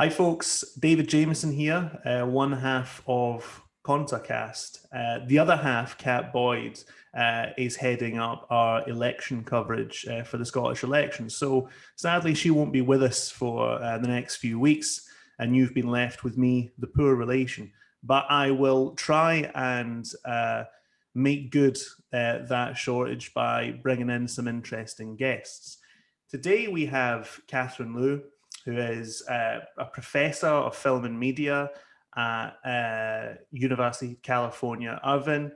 Hi, folks. David Jamieson here, one half of ContaCast. The other half, Kat Boyd, is heading up our election coverage for the Scottish elections. So sadly, she won't be with us for the next few weeks, and you've been left with me, the poor relation. But I will try and make good that shortage by bringing in some interesting guests. Today we have Catherine Liu, who is a professor of film and media at University of California, Irvine,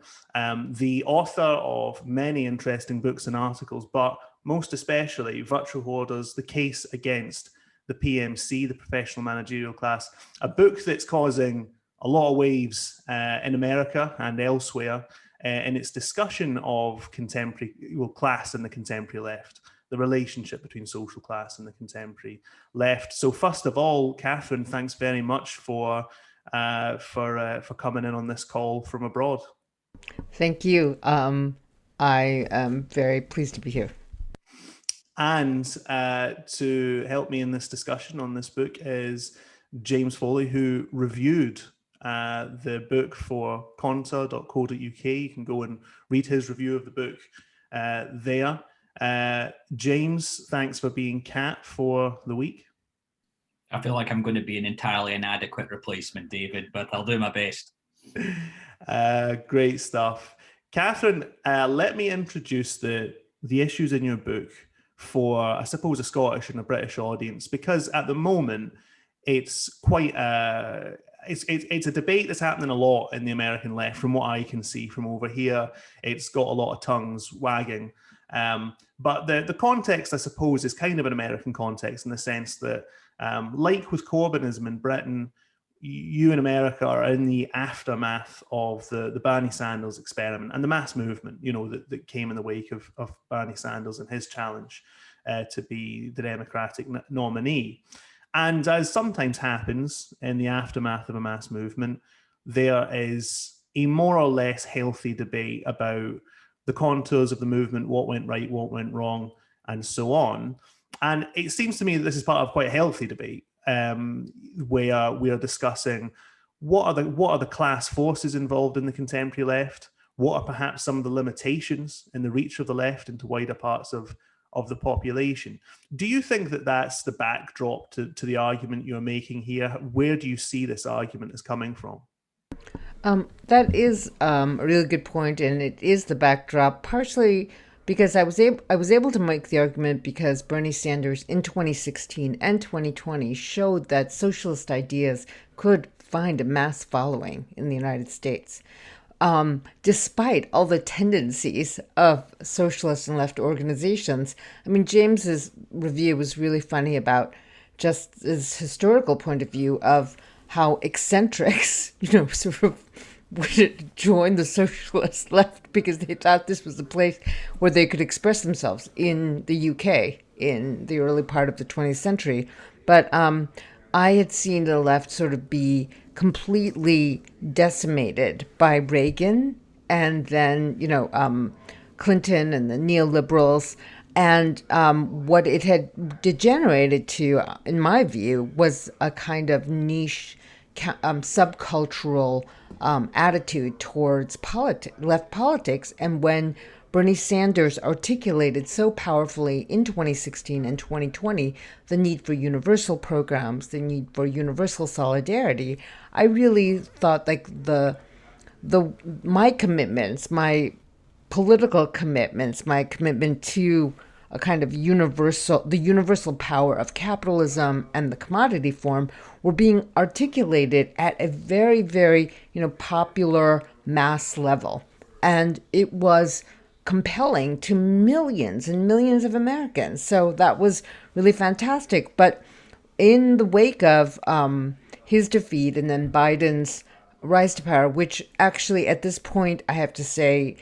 the author of many interesting books and articles, but most especially Virtue Hoarders, The Case Against the PMC, the Professional Managerial Class, a book that's causing a lot of waves in America and elsewhere in its discussion of contemporary class and the contemporary left, the relationship between social class and the contemporary left. So first of all, Catherine, thanks very much for coming in on this call from abroad. Thank you. I am very pleased to be here. And to help me in this discussion on this book is James Foley, who reviewed the book for conta.co.uk. You can go and read his review of the book there. James, thanks for being Cat for the week. I feel like I'm going to be an entirely inadequate replacement, David, but I'll do my best. Great stuff. Catherine, let me introduce the issues in your book for, I suppose, a Scottish and a British audience, because at the moment it's quite it's a debate that's happening a lot in the American left, from what I can see from over here. It's got a lot of tongues wagging. But the context, I suppose, is kind of an American context in the sense that, like with Corbynism in Britain, you in America are in the aftermath of the Bernie Sanders experiment and the mass movement, that came in the wake of Bernie Sanders and his challenge to be the Democratic nominee. And as sometimes happens in the aftermath of a mass movement, there is a more or less healthy debate about the contours of the movement, what went right, what went wrong, and so on. And it seems to me that this is part of quite a healthy debate, where we are discussing what are the class forces involved in the contemporary left, what are perhaps some of the limitations in the reach of the left into wider parts of the population. Do you think that that's the backdrop to the argument you're making here? Where do you see this argument as coming from? That is a really good point, and it is the backdrop, partially because I was able to make the argument because Bernie Sanders in 2016 and 2020 showed that socialist ideas could find a mass following in the United States. Despite all the tendencies of socialist and left organizations. I mean, James's review was really funny about just his historical point of view of how eccentrics, sort of would join the socialist left because they thought this was the place where they could express themselves in the UK in the early part of the 20th century. But I had seen the left sort of be completely decimated by Reagan and then, Clinton and the neoliberals. And what it had degenerated to, in my view, was a kind of niche subcultural attitude towards left politics. And when Bernie Sanders articulated so powerfully in 2016 and 2020 the need for universal programs, the need for universal solidarity, I really thought like my commitments, my political commitments, my commitment to a kind of the universal power of capitalism and the commodity form were being articulated at a very, very, popular mass level. And it was compelling to millions and millions of Americans. So that was really fantastic. But in the wake of his defeat and then Biden's rise to power, which actually at this point, I have to say,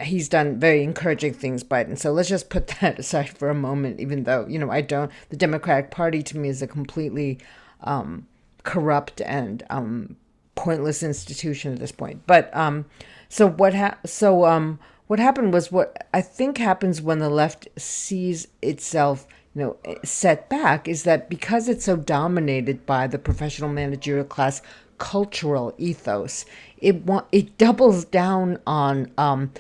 he's done very encouraging things, Biden. So let's just put that aside for a moment, even though, the Democratic Party to me is a completely corrupt and pointless institution at this point. But what happened was what I think happens when the left sees itself set back is that because it's so dominated by the professional managerial class cultural ethos, it doubles down on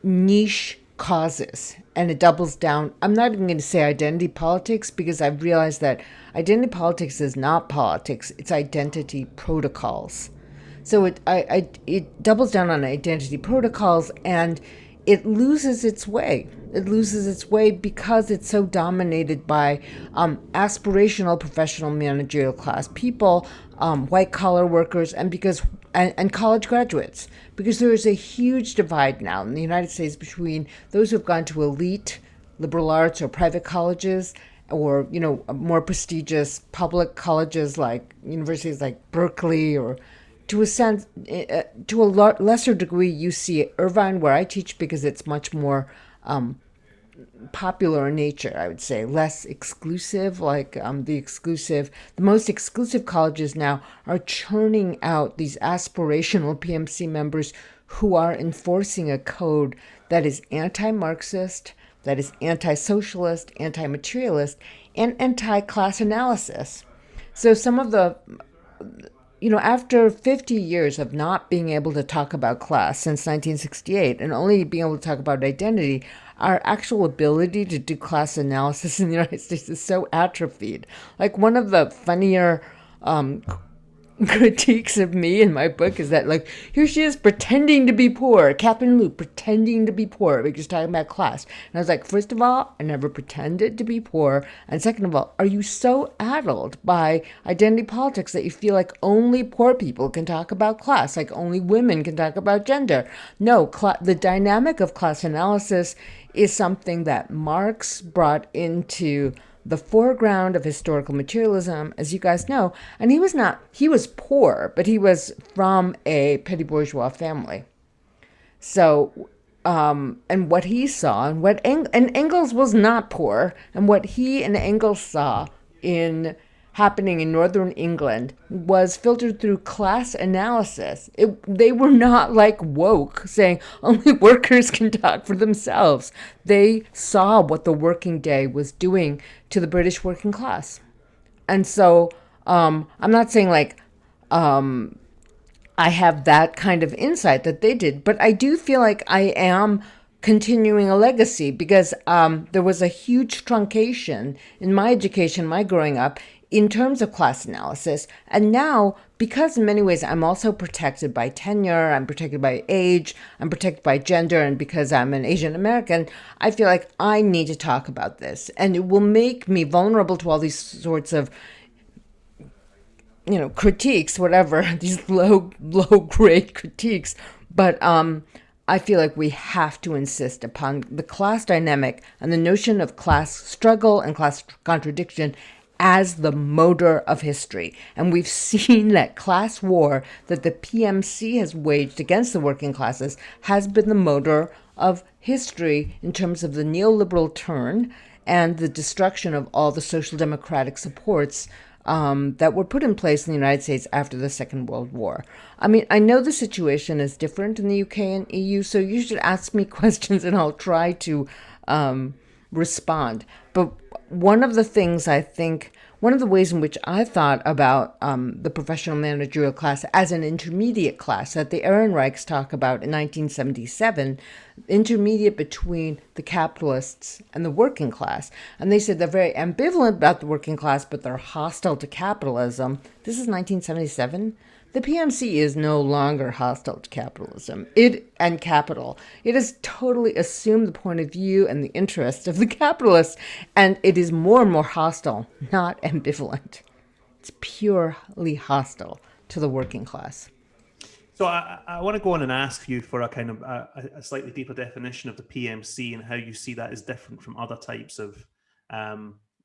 niche causes, and it doubles down. I'm not even going to say identity politics, because I've realized that identity politics is not politics; it's identity protocols. So it doubles down on identity protocols, and it loses its way. It loses its way because it's so dominated by aspirational professional managerial class people, white collar workers, and college graduates. Because there is a huge divide now in the United States between those who have gone to elite liberal arts or private colleges, or more prestigious public colleges like universities like Berkeley, or to a sense, to a lesser degree, UC Irvine, where I teach, because it's much more popular in nature, I would say, less exclusive. Like the most exclusive colleges now are churning out these aspirational PMC members who are enforcing a code that is anti-Marxist, that is anti-socialist, anti-materialist, and anti-class analysis. So some of the after 50 years of not being able to talk about class since 1968, and only being able to talk about identity, our actual ability to do class analysis in the United States is so atrophied. Like, one of the funnier critiques of me in my book is that, like, here she is pretending to be poor, Catherine Liu pretending to be poor because she's talking about class. And I was like, first of all, I never pretended to be poor, and second of all, are you so addled by identity politics that you feel like only poor people can talk about class, like only women can talk about gender? No, the dynamic of class analysis is something that Marx brought into the foreground of historical materialism, as you guys know. And he was poor, but he was from a petty bourgeois family. So, and what he saw, and Engels was not poor, and what he and Engels saw happening in northern England was filtered through class analysis. They were not like woke, saying only workers can talk for themselves. They saw what the working day was doing to the British working class. And so I'm not saying like I have that kind of insight that they did, but I do feel like I am continuing a legacy, because there was a huge truncation in my education, my growing up, in terms of class analysis. And now, because in many ways I'm also protected by tenure, I'm protected by age, I'm protected by gender, and because I'm an Asian American, I feel like I need to talk about this. And it will make me vulnerable to all these sorts of critiques, whatever, these low grade critiques. But I feel like we have to insist upon the class dynamic and the notion of class struggle and class contradiction as the motor of history. And we've seen that class war that the PMC has waged against the working classes has been the motor of history in terms of the neoliberal turn and the destruction of all the social democratic supports that were put in place in the United States after the Second World War. I mean, I know the situation is different in the UK and EU, so you should ask me questions and I'll try to respond. But one of the ways in which I thought about the professional managerial class as an intermediate class that the Ehrenreichs talk about in 1977, intermediate between the capitalists and the working class. And they said they're very ambivalent about the working class, but they're hostile to capitalism. This is 1977. The PMC is no longer hostile to capitalism and capital. It has totally assumed the point of view and the interests of the capitalists, and it is more and more hostile, not ambivalent. It's purely hostile to the working class. So I want to go on and ask you for a kind of a slightly deeper definition of the PMC and how you see that is different from other types of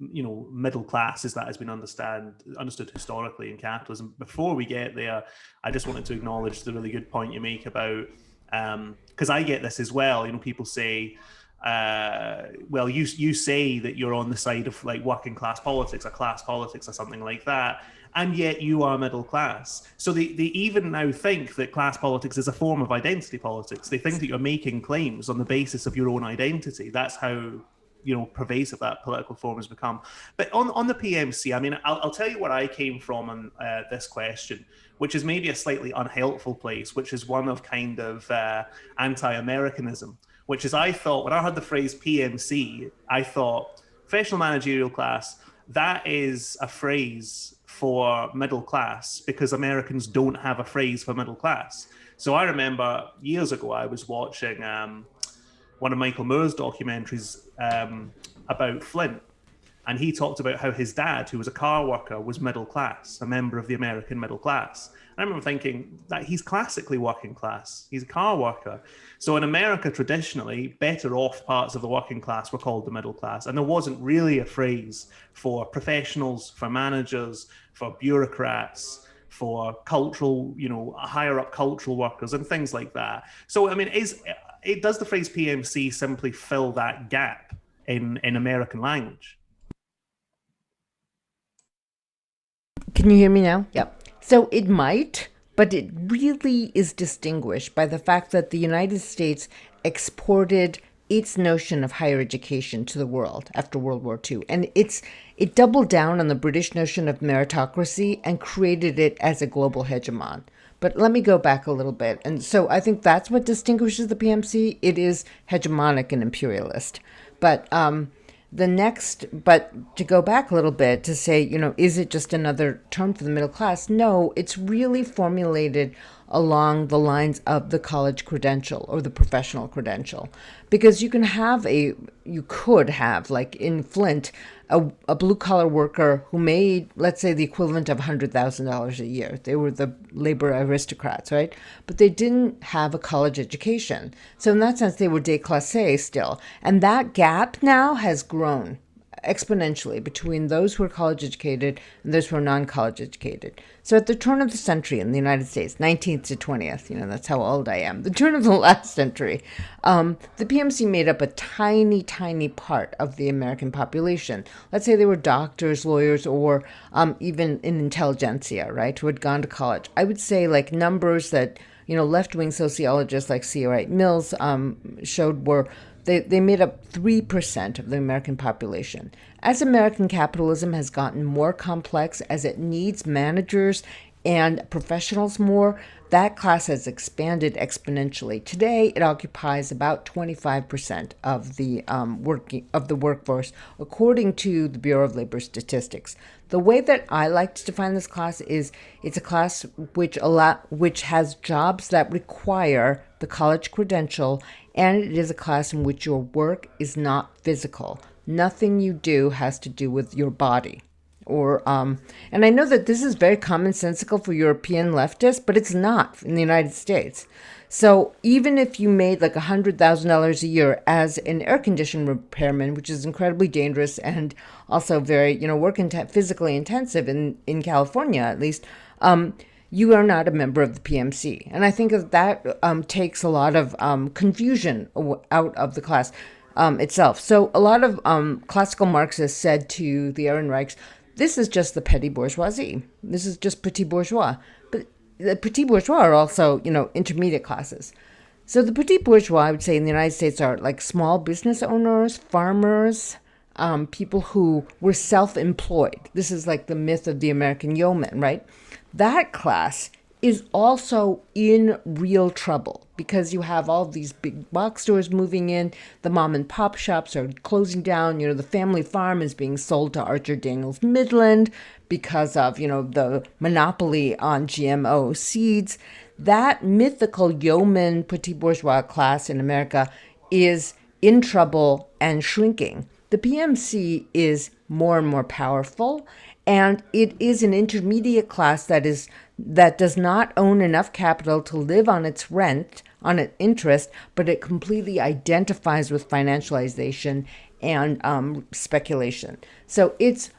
middle classes that has been understood historically in capitalism. Before we get there, I just wanted to acknowledge the really good point you make about, because I get this as well. People say, well, you say that you're on the side of like working class politics or class politics or something like that, and yet you are middle class. So they even now think that class politics is a form of identity politics. They think that you're making claims on the basis of your own identity. That's how pervasive that political reform has become. But on the PMC, I mean, I'll tell you where I came from on this question, which is maybe a slightly unhelpful place, which is one of kind of anti-Americanism, which is I thought, when I heard the phrase PMC, I thought professional managerial class, that is a phrase for middle class because Americans don't have a phrase for middle class. So I remember years ago, I was watching one of Michael Moore's documentaries about Flint. And he talked about how his dad, who was a car worker, was middle class, a member of the American middle class. I remember thinking that he's classically working class. He's a car worker. So in America, traditionally, better off parts of the working class were called the middle class. And there wasn't really a phrase for professionals, for managers, for bureaucrats, for cultural, higher up cultural workers and things like that. So, I mean, does the phrase PMC simply fill that gap in American language? Can you hear me now? Yep. So it might, but it really is distinguished by the fact that the United States exported its notion of higher education to the world after World War II. And it doubled down on the British notion of meritocracy and created it as a global hegemon. But let me go back a little bit. And so I think that's what distinguishes the PMC. It is hegemonic and imperialist. But to go back a little bit to say, is it just another term for the middle class? No, it's really formulated along the lines of the college credential or the professional credential. Because you could have, like in Flint, a blue-collar worker who made, let's say, the equivalent of $100,000 a year. They were the labor aristocrats, right? But they didn't have a college education. So in that sense, they were déclassés still. And that gap now has grown exponentially between those who are college educated and those who are non-college educated. So at the turn of the century in the United States, 19th to 20th, that's how old I am, the turn of the last century, the PMC made up a tiny, tiny part of the American population. Let's say they were doctors, lawyers, or even in intelligentsia, right, who had gone to college. I would say like numbers that, left-wing sociologists like C. Wright Mills showed were they made up 3% of the American population. As American capitalism has gotten more complex, as it needs managers and professionals more, that class has expanded exponentially. Today, it occupies about 25% of the workforce, according to the Bureau of Labor Statistics. The way that I like to define this class is it's a class which has jobs that require the college credential, and it is a class in which your work is not physical. Nothing you do has to do with your body. And I know that this is very commonsensical for European leftists, but it's not in the United States. So even if you made like $100,000 a year as an air condition repairman, which is incredibly dangerous and also very, physically intensive in California, at least, you are not a member of the PMC. And I think that takes a lot of confusion out of the class itself. So a lot of classical Marxists said to the Ehrenreichs, this is just the petty bourgeoisie. This is just petit bourgeois. But the petit bourgeois are also, intermediate classes. So the petit bourgeois, I would say, in the United States are like small business owners, farmers, people who were self-employed. This is like the myth of the American yeoman, right? That class is also in real trouble because you have all these big box stores moving in, the mom and pop shops are closing down, the family farm is being sold to Archer Daniels Midland because of, the monopoly on GMO seeds. That mythical yeoman petit bourgeois class in America is in trouble and shrinking. The PMC is more and more powerful, and it is an intermediate class that does not own enough capital to live on its rent, on its interest, but it completely identifies with financialization and speculation. So its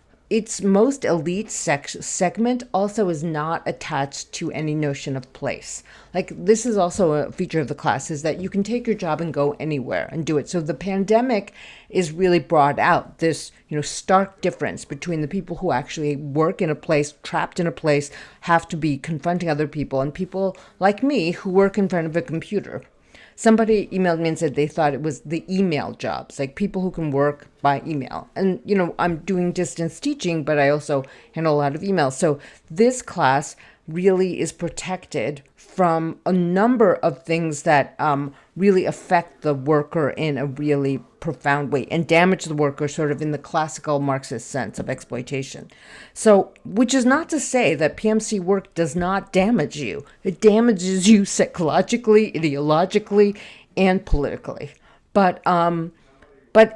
most elite segment also is not attached to any notion of place. Like, this is also a feature of the class, is that you can take your job and go anywhere and do it. So the pandemic is really brought out this, stark difference between the people who actually work in a place, trapped in a place, have to be confronting other people, and people like me who work in front of a computer. somebody emailed me and said they thought it was the email jobs, like people who can work by email. And, I'm doing distance teaching, but I also handle a lot of emails. So this class really is protected from a number of things that really affect the worker in a really profound way and damage the worker sort of in the classical Marxist sense of exploitation. So, which is not to say that PMC work does not damage you. It damages you psychologically, ideologically, and politically. But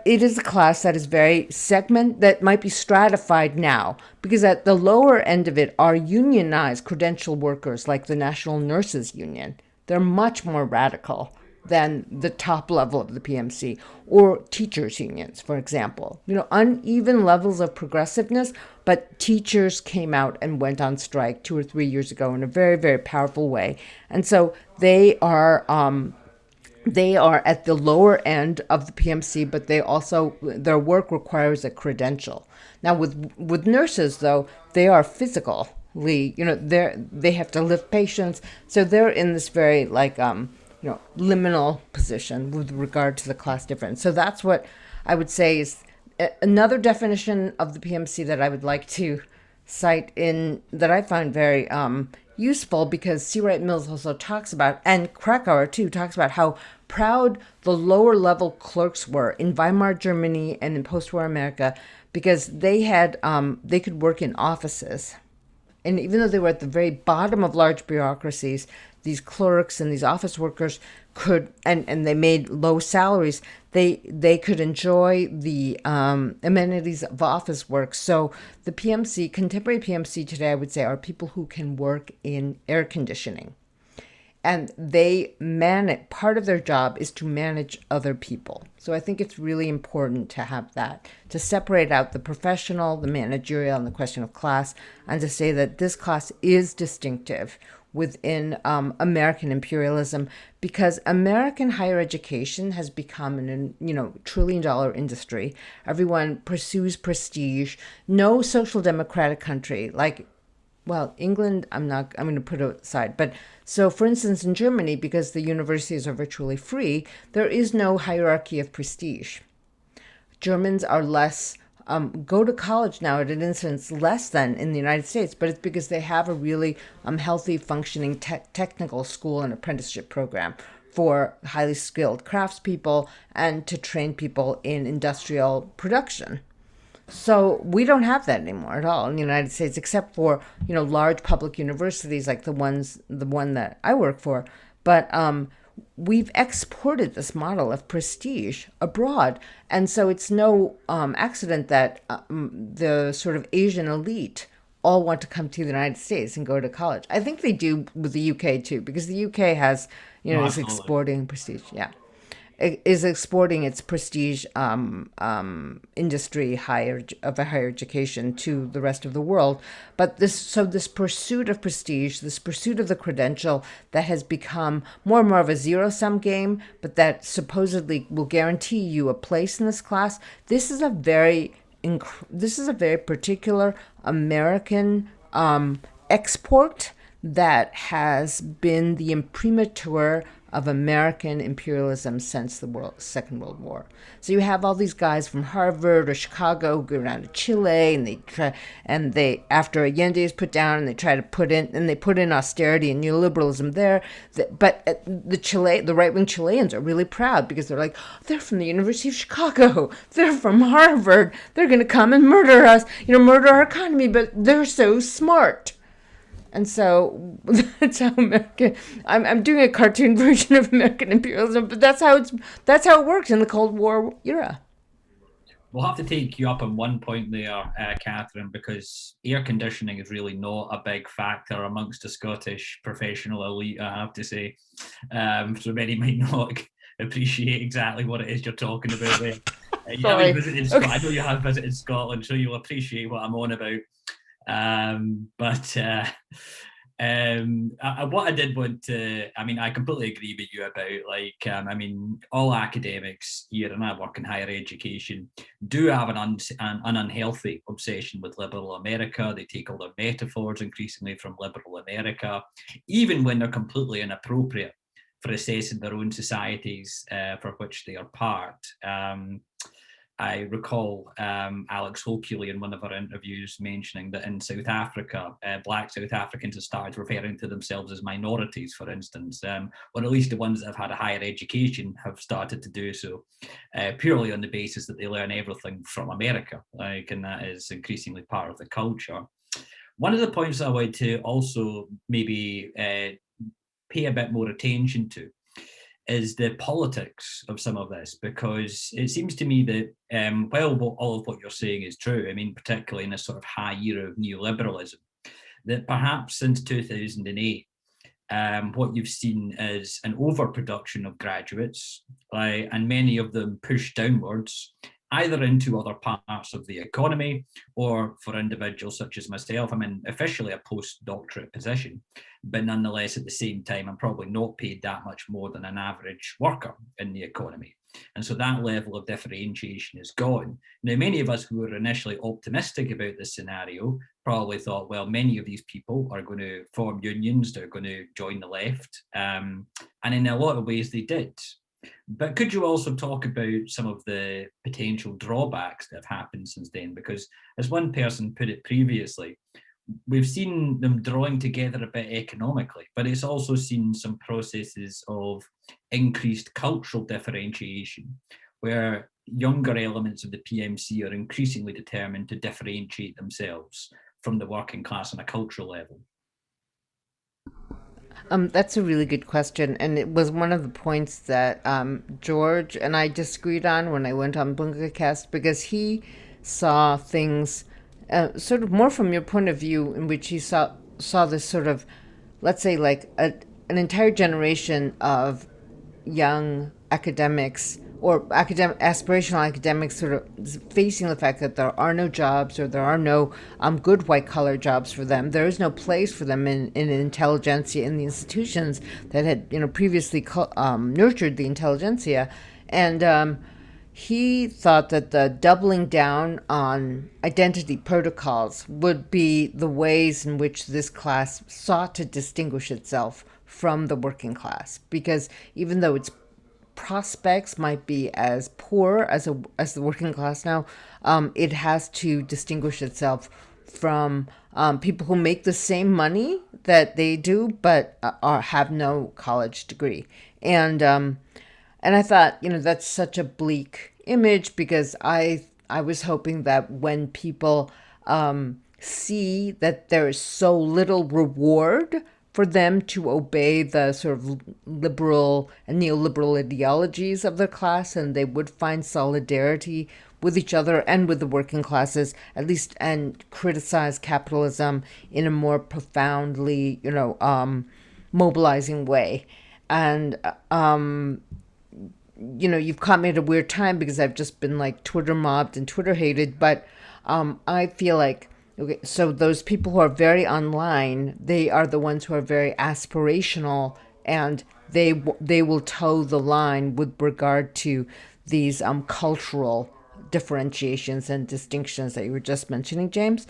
it is a class that is very that might be stratified now, because at the lower end of it are unionized credential workers like the National Nurses Union. They're much more radical than the top level of the PMC, or teachers unions, for example. Uneven levels of progressiveness, but teachers came out and went on strike 2 or 3 years ago in a very, very powerful way. And so they are at the lower end of the PMC, but their work requires a credential. Now, with nurses, though, they are physically, they have to lift patients, so they're in this very liminal position with regard to the class difference. So that's what I would say is another definition of the PMC that I would like to cite that I find very useful, because C. Wright Mills also talks about, and Krakauer too, talks about how proud the lower level clerks were in Weimar Germany and in post-war America, because they could work in offices. And even though they were at the very bottom of large bureaucracies, these clerks and these office workers could, and they made low salaries, they could enjoy the amenities of office work. So the PMC, contemporary PMC today, I would say, are people who can work in air conditioning. And part of their job is to manage other people. So I think it's really important to have that, to separate out the professional, the managerial, and the question of class, and to say that this class is distinctive within American imperialism, because American higher education has become an $1 trillion industry. Everyone pursues prestige. No social democratic country, England, I'm going to put aside. But so, for instance, in Germany, because the universities are virtually free, there is no hierarchy of prestige. Germans are less, go to college now at an instance less than in the United States, but it's because they have a really healthy, functioning technical school and apprenticeship program for highly skilled craftspeople and to train people in industrial production. So we don't have that anymore at all in the United States, except for, large public universities like the one that I work for. But we've exported this model of prestige abroad. And so it's no accident that the sort of Asian elite all want to come to the United States and go to college. I think they do with the UK too, because the UK has, is exporting prestige. Yeah. Is exporting its prestige industry of a higher education to the rest of the world. But this pursuit of prestige, this pursuit of the credential that has become more and more of a zero-sum game, but that supposedly will guarantee you a place in this class, this is a very particular American export that has been the imprimatur of American imperialism since the Second World War. So you have all these guys from Harvard or Chicago who go around to Chile, and they after Allende is put down, and they try to put in austerity and neoliberalism there. But the right-wing Chileans are really proud, because they're like, they're from the University of Chicago, they're from Harvard, they're going to come and murder us, murder our economy, but they're so smart. And so that's how I'm doing a cartoon version of American imperialism, but that's how it worked in the Cold War era. We'll have to take you up on one point there, Catherine, because air conditioning is really not a big factor amongst the Scottish professional elite, I have to say. So many might not appreciate exactly what it is you're talking about there. I know you have visited Scotland, so you'll appreciate what I'm on about. What I did want to, I completely agree with you about, all academics here, and I work in higher education, do have an unhealthy obsession with liberal America. They take all their metaphors increasingly from liberal America, even when they're completely inappropriate for assessing their own societies for which they are part. I recall Alex Hochuli in one of our interviews mentioning that in South Africa, Black South Africans have started referring to themselves as minorities, for instance, or at least the ones that have had a higher education have started to do so, purely on the basis that they learn everything from America, and that is increasingly part of the culture. One of the points I would to also maybe pay a bit more attention to is the politics of some of this, because it seems to me that while all of what you're saying is true, I mean, particularly in this sort of high era of neoliberalism, that perhaps since 2008, what you've seen is an overproduction of graduates, and many of them pushed downwards, either into other parts of the economy, or for individuals such as myself, I'm in officially a postdoctorate position, but nonetheless at the same time, I'm probably not paid that much more than an average worker in the economy. And so that level of differentiation is gone. Now, many of us who were initially optimistic about this scenario probably thought, well, many of these people are going to form unions, they're going to join the left. And in a lot of ways they did. But could you also talk about some of the potential drawbacks that have happened since then? Because as one person put it previously, we've seen them drawing together a bit economically, but it's also seen some processes of increased cultural differentiation, where younger elements of the PMC are increasingly determined to differentiate themselves from the working class on a cultural level. That's a really good question, and it was one of the points that George and I disagreed on when I went on BungaCast, because he saw things sort of more from your point of view, in which he saw this sort of, let's say, like an entire generation of young academics or aspirational academics sort of facing the fact that there are no jobs, or there are no good white-collar jobs for them. There is no place for them in intelligentsia, in the institutions that had previously nurtured the intelligentsia. And he thought that the doubling down on identity protocols would be the ways in which this class sought to distinguish itself from the working class, because even though its prospects might be as poor as the working class now, it has to distinguish itself from people who make the same money that they do, but have no college degree. And I thought, that's such a bleak image, because I was hoping that when people see that there is so little reward for them to obey the sort of liberal and neoliberal ideologies of the class, and they would find solidarity with each other and with the working classes, at least, and criticize capitalism in a more profoundly, mobilizing way. And you've caught me at a weird time, because I've just been like Twitter mobbed and Twitter hated, but I feel like, okay, so those people who are very online, they are the ones who are very aspirational, and they will toe the line with regard to these cultural differentiations and distinctions that you were just mentioning, James.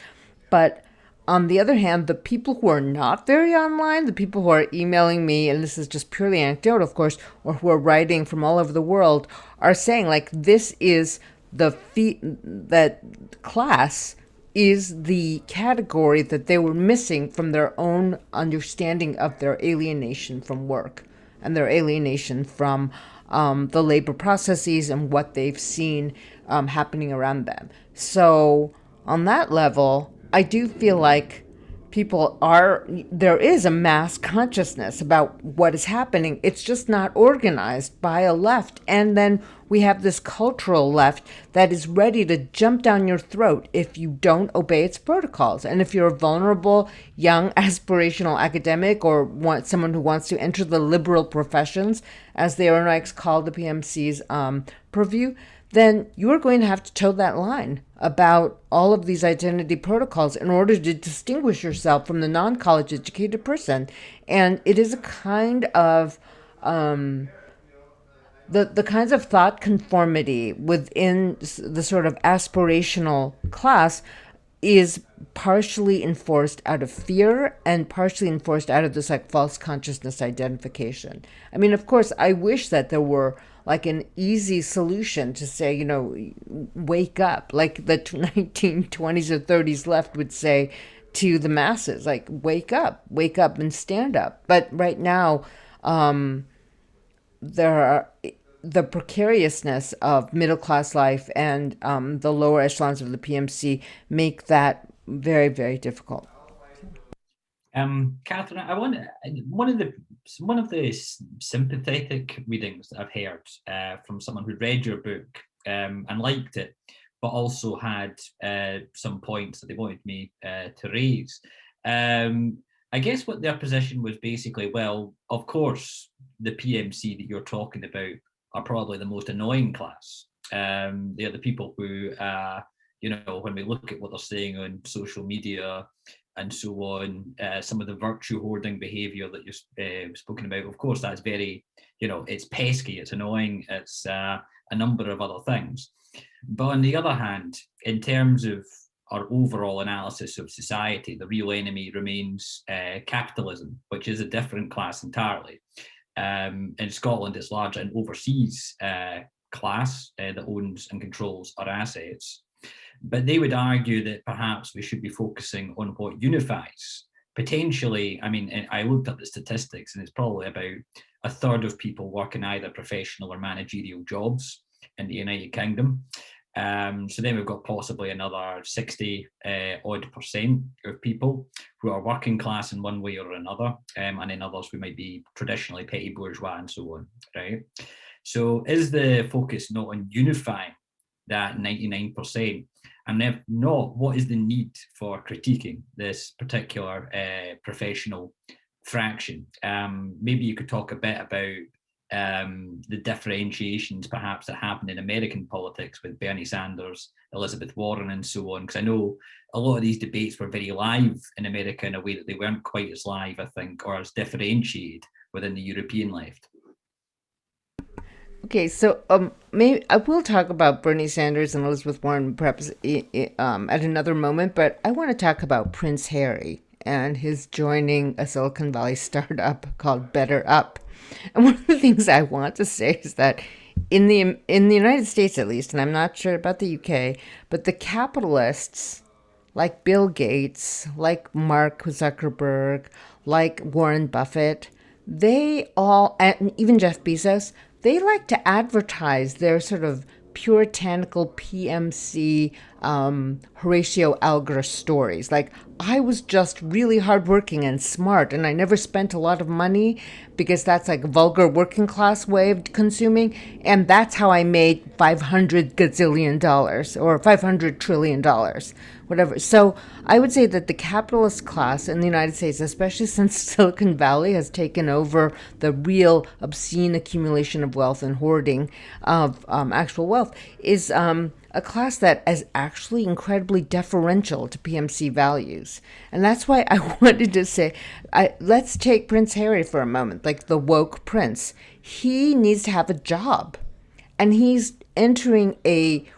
But on the other hand, the people who are not very online, the people who are emailing me, and this is just purely anecdotal, of course, or who are writing from all over the world, are saying, like, this is that class is the category that they were missing from their own understanding of their alienation from work and their alienation from the labor processes and what they've seen happening around them. So on that level, I do feel like there is a mass consciousness about what is happening. It's just not organized by a left. And then we have this cultural left that is ready to jump down your throat if you don't obey its protocols. And if you're a vulnerable, young, aspirational academic, or someone who wants to enter the liberal professions, as the Aronnax called the PMC's purview, then you are going to have to toe that line about all of these identity protocols in order to distinguish yourself from the non-college educated person. And it is a kind of the kinds of thought conformity within the sort of aspirational class is partially enforced out of fear and partially enforced out of this like false consciousness identification. I mean, of course, I wish that there were like an easy solution to say, you know, wake up, like the 1920s or 30s left would say to the masses, like wake up and stand up. But right now, there are the precariousness of middle class life and the lower echelons of the PMC make that very, very difficult. Catherine, I want one of the sympathetic readings that I've heard from someone who read your book and liked it, but also had some points that they wanted me to raise. I guess what their position was basically, well, of course, the PMC that you're talking about are probably the most annoying class. They're the people who, when we look at what they're saying on social media and so on, some of the virtue hoarding behavior that you've spoken about, of course, that's very, it's pesky, it's annoying, it's a number of other things. But on the other hand, in terms of our overall analysis of society, the real enemy remains capitalism, which is a different class entirely. In Scotland, it's largely an overseas class that owns and controls our assets. But they would argue that perhaps we should be focusing on what unifies. Potentially, I mean, I looked at the statistics, and it's probably about a third of people work in either professional or managerial jobs in the United Kingdom. So then we've got possibly another 60 odd percent of people who are working class in one way or another, and in others we might be traditionally petty bourgeois and so on, right? So is the focus not on unifying that 99%? And if not, what is the need for critiquing this particular professional fraction? Maybe you could talk a bit about the differentiations perhaps that happen in American politics with Bernie Sanders, Elizabeth Warren and so on, because I know a lot of these debates were very live in America in a way that they weren't quite as live, I think, or as differentiated within the European left. Okay, so maybe I will talk about Bernie Sanders and Elizabeth Warren perhaps at another moment, but I want to talk about Prince Harry and his joining a Silicon Valley startup called Better Up. And one of the things I want to say is that in the United States, at least, and I'm not sure about the UK, but the capitalists like Bill Gates, like Mark Zuckerberg, like Warren Buffett, they all, and even Jeff Bezos, they like to advertise their sort of puritanical PMC Horatio Alger stories. Like, I was just really hardworking and smart, and I never spent a lot of money because that's like a vulgar working class way of consuming. And that's how I made $500 gazillion or $500 trillion, whatever. So I would say that the capitalist class in the United States, especially since Silicon Valley has taken over the real obscene accumulation of wealth and hoarding of actual wealth, is a class that is actually incredibly deferential to PMC values. And that's why I wanted to say, let's take Prince Harry for a moment, like the woke prince. He needs to have a job. And he's entering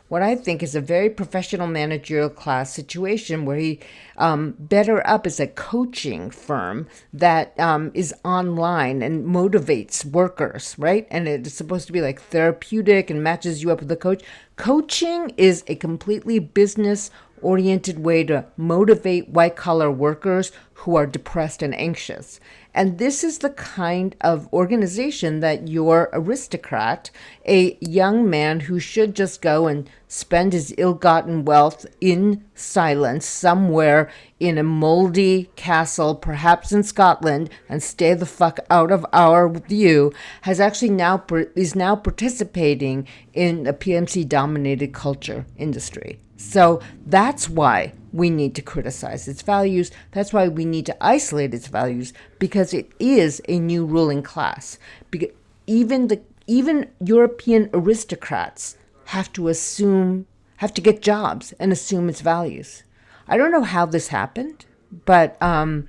what I think is a very professional managerial class situation where he, Better Up is a coaching firm that is online and motivates workers, right? And it's supposed to be like therapeutic and matches you up with a coach. Coaching is a completely business-oriented way to motivate white-collar workers who are depressed and anxious. And this is the kind of organization that your aristocrat, a young man who should just go and spend his ill-gotten wealth in silence somewhere in a moldy castle, perhaps in Scotland, and stay the fuck out of our view, is now participating in a PMC-dominated culture industry. So that's why we need to criticize its values. That's why we need to isolate its values, because it is a new ruling class. Because even European aristocrats have to get jobs and assume its values. I don't know how this happened, but in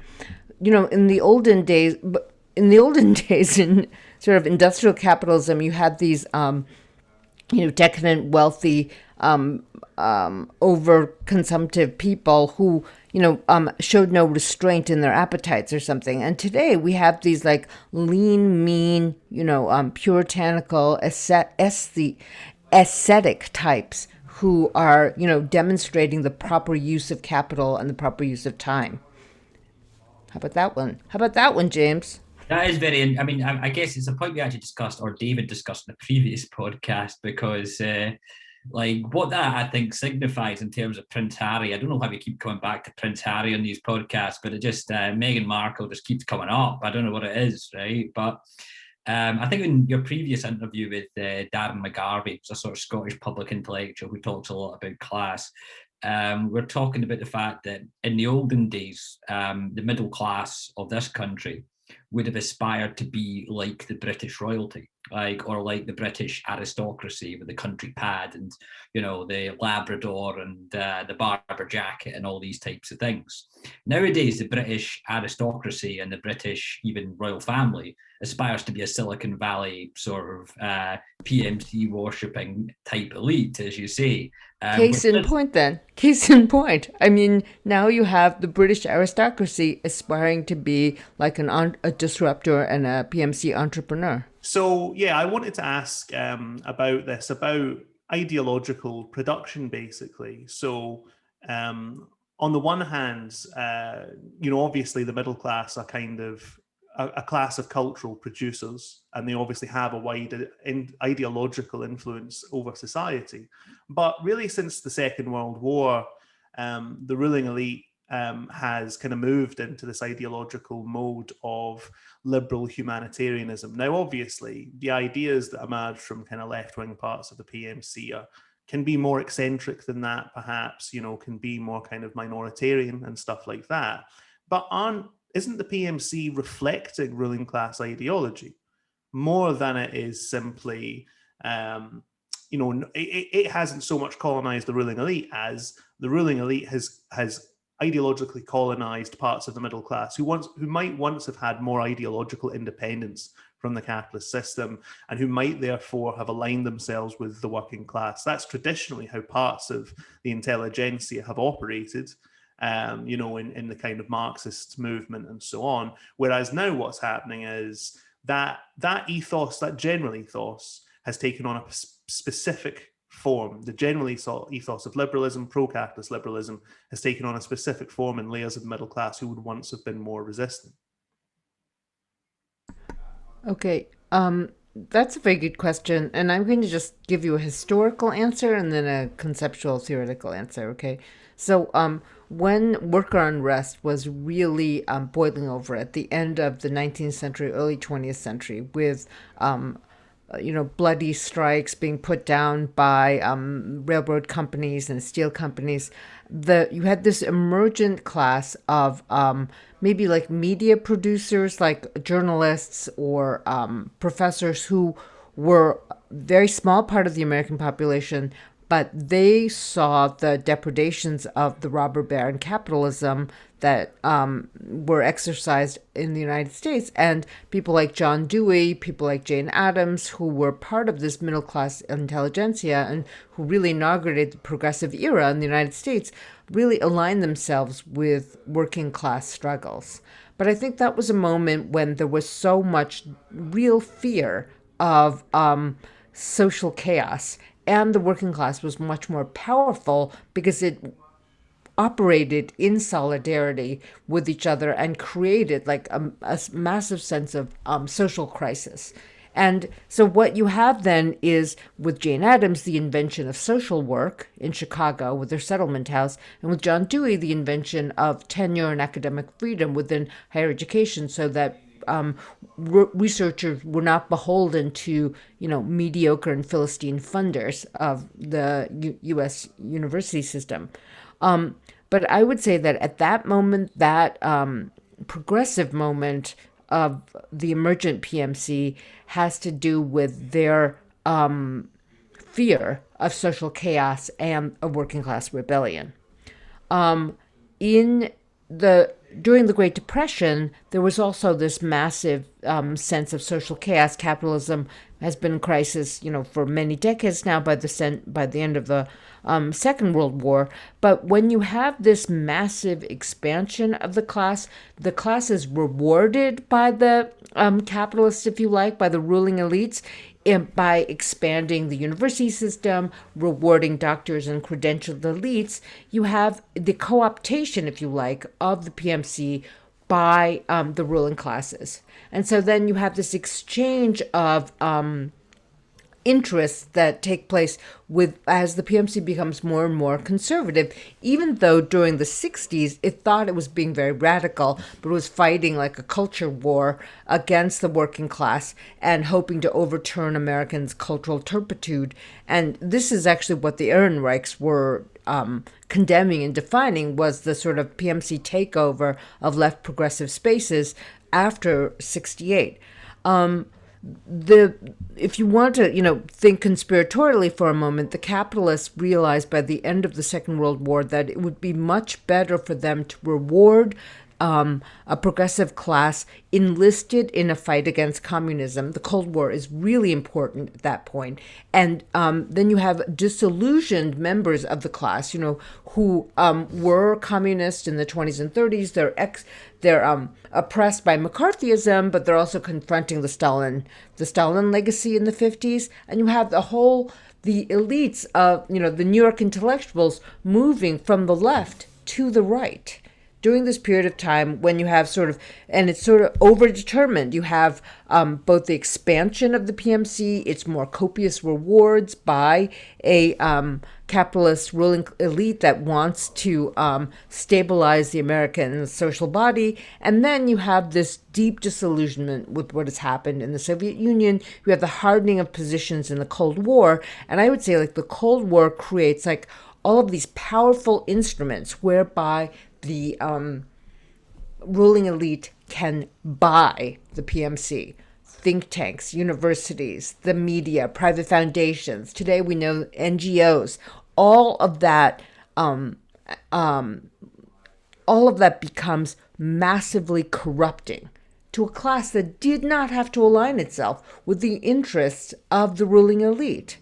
the olden days, in sort of industrial capitalism, you had these decadent, wealthy over-consumptive people who, showed no restraint in their appetites or something. And today we have these like lean, mean, puritanical, ascetic types who are, demonstrating the proper use of capital and the proper use of time. How about that one? How about that one, James? That is very, I mean, I guess it's a point we actually discussed, or David discussed in the previous podcast, because like what that I think signifies in terms of Prince Harry. I don't know why we keep coming back to Prince Harry on these podcasts, but it just, Meghan Markle just keeps coming up. I don't know what it is, right? But I think in your previous interview with Darren McGarvey, who's a sort of Scottish public intellectual who talks a lot about class, we're talking about the fact that in the olden days, the middle class of this country would have aspired to be like the British royalty, or like the British aristocracy with the country pad and, the Labrador and the Barber jacket and all these types of things. Nowadays, the British aristocracy and the British, even royal family, aspires to be a Silicon Valley sort of PMC worshipping type elite, as you say. Case in point, then. Case in point. I mean, now you have the British aristocracy aspiring to be like a disruptor and a PMC entrepreneur. So, yeah, I wanted to ask about this, about ideological production, basically. So, on the one hand, obviously the middle class are kind of a class of cultural producers, and they obviously have a wide ideological influence over society. But really, since the Second World War, the ruling elite has kind of moved into this ideological mode of liberal humanitarianism. Now, obviously, the ideas that emerge from kind of left-wing parts of the PMC can be more eccentric than that, perhaps, can be more kind of minoritarian and stuff like that. But isn't the PMC reflecting ruling class ideology more than it is simply, it hasn't so much colonized the ruling elite as the ruling elite has ideologically colonized parts of the middle class who might once have had more ideological independence from the capitalist system and who might therefore have aligned themselves with the working class. That's traditionally how parts of the intelligentsia have operated. In the kind of Marxist movement and so on. Whereas now what's happening is that ethos, that general ethos, has taken on a specific form. The general ethos of liberalism, pro-capitalist liberalism, has taken on a specific form in layers of the middle class who would once have been more resistant. Okay, that's a very good question, and I'm going to just give you a historical answer and then a conceptual theoretical answer, okay? So, when worker unrest was really boiling over at the end of the 19th century, early 20th century, with bloody strikes being put down by railroad companies and steel companies, you had this emergent class of maybe like media producers, like journalists or professors who were a very small part of the American population, but they saw the depredations of the robber baron capitalism that were exercised in the United States. And people like John Dewey, people like Jane Addams, who were part of this middle class intelligentsia and who really inaugurated the progressive era in the United States, really aligned themselves with working class struggles. But I think that was a moment when there was so much real fear of social chaos. And the working class was much more powerful because it operated in solidarity with each other and created like a massive sense of social crisis. And so what you have then is, with Jane Addams, the invention of social work in Chicago with their settlement house, and with John Dewey, the invention of tenure and academic freedom within higher education so that researchers were not beholden to, mediocre and Philistine funders of the U.S. university system. But I would say that at that moment, that progressive moment of the emergent PMC has to do with their fear of social chaos and a working class rebellion. In the during the Great Depression, there was also this massive sense of social chaos. Capitalism has been in crisis, for many decades now by the end of the Second World War. But when you have this massive expansion of the class is rewarded by the capitalists, if you like, by the ruling elites, by expanding the university system, rewarding doctors and credentialed elites. You have the co-optation, if you like, of the PMC by the ruling classes. And so then you have this exchange of interests that take place as the PMC becomes more and more conservative, even though during the 60s it thought it was being very radical, but was fighting like a culture war against the working class and hoping to overturn Americans' cultural turpitude. And this is actually what the Ehrenreichs were condemning and defining, was the sort of PMC takeover of left progressive spaces after 68. If you want to, think conspiratorially for a moment, the capitalists realized by the end of the Second World War that it would be much better for them to reward a progressive class enlisted in a fight against communism. The Cold War is really important at that point. And then you have disillusioned members of the class, who were communists in the 20s and 30s. They're oppressed by McCarthyism, but they're also confronting the Stalin legacy in the 50s. And you have the elites of, the New York intellectuals moving from the left to the right during this period of time, when you have it's sort of overdetermined. You have both the expansion of the PMC, its more copious rewards by a capitalist ruling elite that wants to stabilize the American social body. And then you have this deep disillusionment with what has happened in the Soviet Union. You have the hardening of positions in the Cold War. And I would say the Cold War creates all of these powerful instruments whereby the ruling elite can buy the PMC, think tanks, universities, the media, private foundations. Today we know NGOs. All of that becomes massively corrupting to a class that did not have to align itself with the interests of the ruling elite.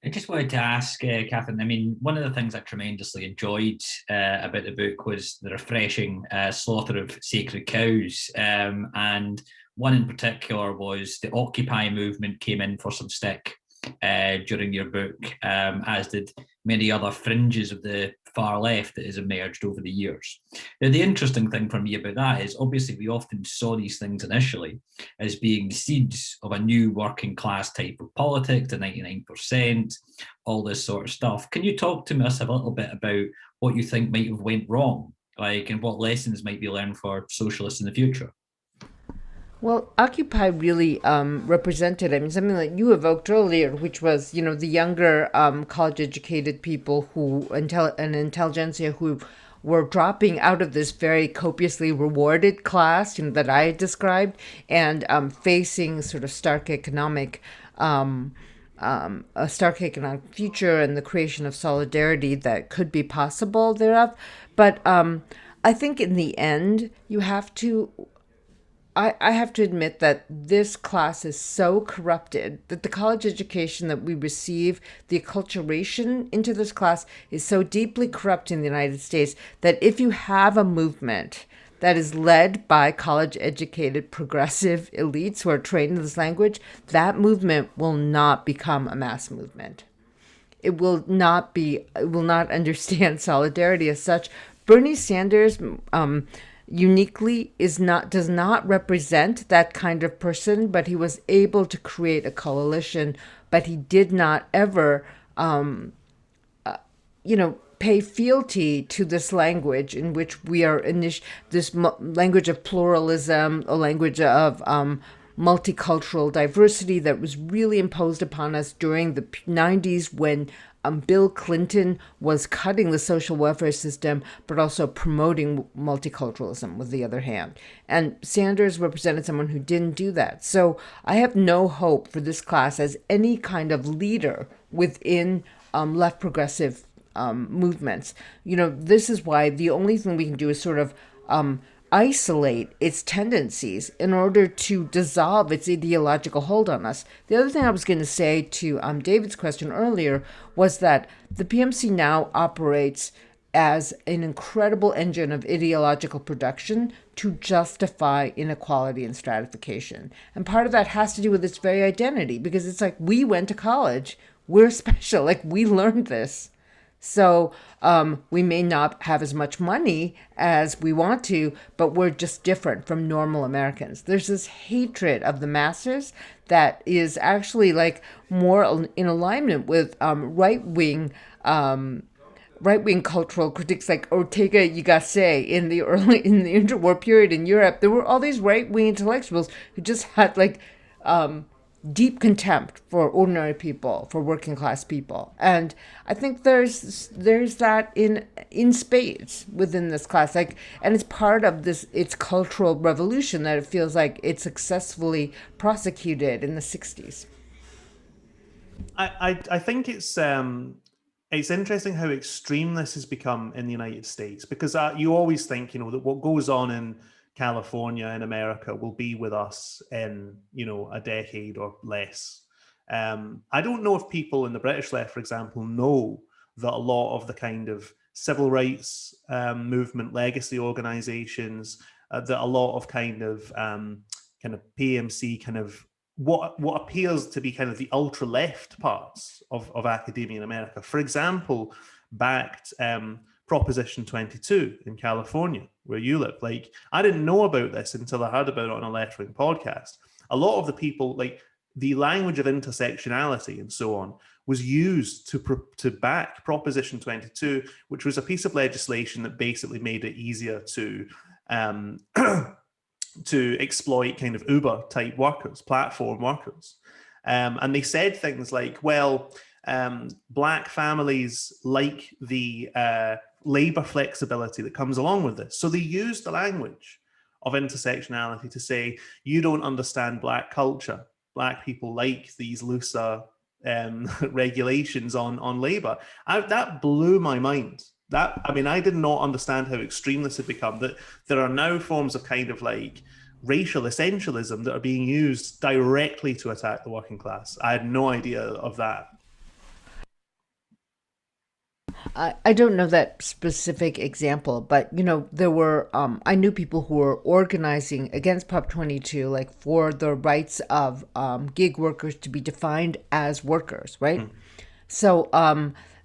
I just wanted to ask, Catherine, I mean, one of the things I tremendously enjoyed about the book was the refreshing slaughter of sacred cows. And one in particular was the Occupy movement came in for some stick during your book, as did many other fringes of the far left that has emerged over the years. Now, the interesting thing for me about that is obviously we often saw these things initially as being the seeds of a new working class type of politics, the 99%, all this sort of stuff. Can you talk to us a little bit about what you think might have went wrong, and what lessons might be learned for socialists in the future? Well, Occupy really represented, something that you evoked earlier, which was, the younger college-educated people an intelligentsia who were dropping out of this very copiously rewarded class, that I described, and facing sort of stark economic future and the creation of solidarity that could be possible thereof. But I think in the end, I have to admit that this class is so corrupted that the college education that we receive, the acculturation into this class is so deeply corrupt in the United States that if you have a movement that is led by college-educated progressive elites who are trained in this language, that movement will not become a mass movement. It will not understand solidarity as such. Bernie Sanders, uniquely does not represent that kind of person, but he was able to create a coalition, but he did not ever pay fealty to this language in which we are language of pluralism, a language of multicultural diversity that was really imposed upon us during the 90s when Bill Clinton was cutting the social welfare system, but also promoting multiculturalism with the other hand. And Sanders represented someone who didn't do that. So I have no hope for this class as any kind of leader within left progressive movements. This is why the only thing we can do is sort of isolate its tendencies in order to dissolve its ideological hold on us. The other thing I was going to say to David's question earlier was that the PMC now operates as an incredible engine of ideological production to justify inequality and stratification. And part of that has to do with its very identity, because it's like, we went to college, we're special, like we learned this. So we may not have as much money as we want to, but we're just different from normal Americans. There's this hatred of the masses that is actually like more in alignment with right-wing cultural critics like Ortega y Gasset in the interwar period in Europe. There were all these right-wing intellectuals who just had like deep contempt for ordinary people, for working class people, and I think there's that in spades within this class, like, and it's part of its cultural revolution that it feels like it successfully prosecuted in the 60s. I think it's interesting how extreme this has become in the United States, because you always think, that what goes on in California in America will be with us in, a decade or less. I don't know if people in the British left, for example, know that a lot of the kind of civil rights movement legacy organizations, that a lot of kind of PMC kind of what appears to be kind of the ultra left parts of academia in America, for example, backed Proposition 22 in California, where you live. Like, I didn't know about this until I heard about it on a left-wing podcast. A lot of the people, like, the language of intersectionality and so on, was used to back Proposition 22, which was a piece of legislation that basically made it easier to to exploit kind of Uber-type workers, platform workers. And they said things like, well, Black families like the labor flexibility that comes along with this. So they used the language of intersectionality to say, you don't understand Black culture. Black people like these looser regulations on labor. That blew my mind. I did not understand how extreme this had become, that there are now forms of kind of like racial essentialism that are being used directly to attack the working class. I had no idea of that. I don't know that specific example, but there were I knew people who were organizing against Prop 22, like for the rights of gig workers to be defined as workers, right? So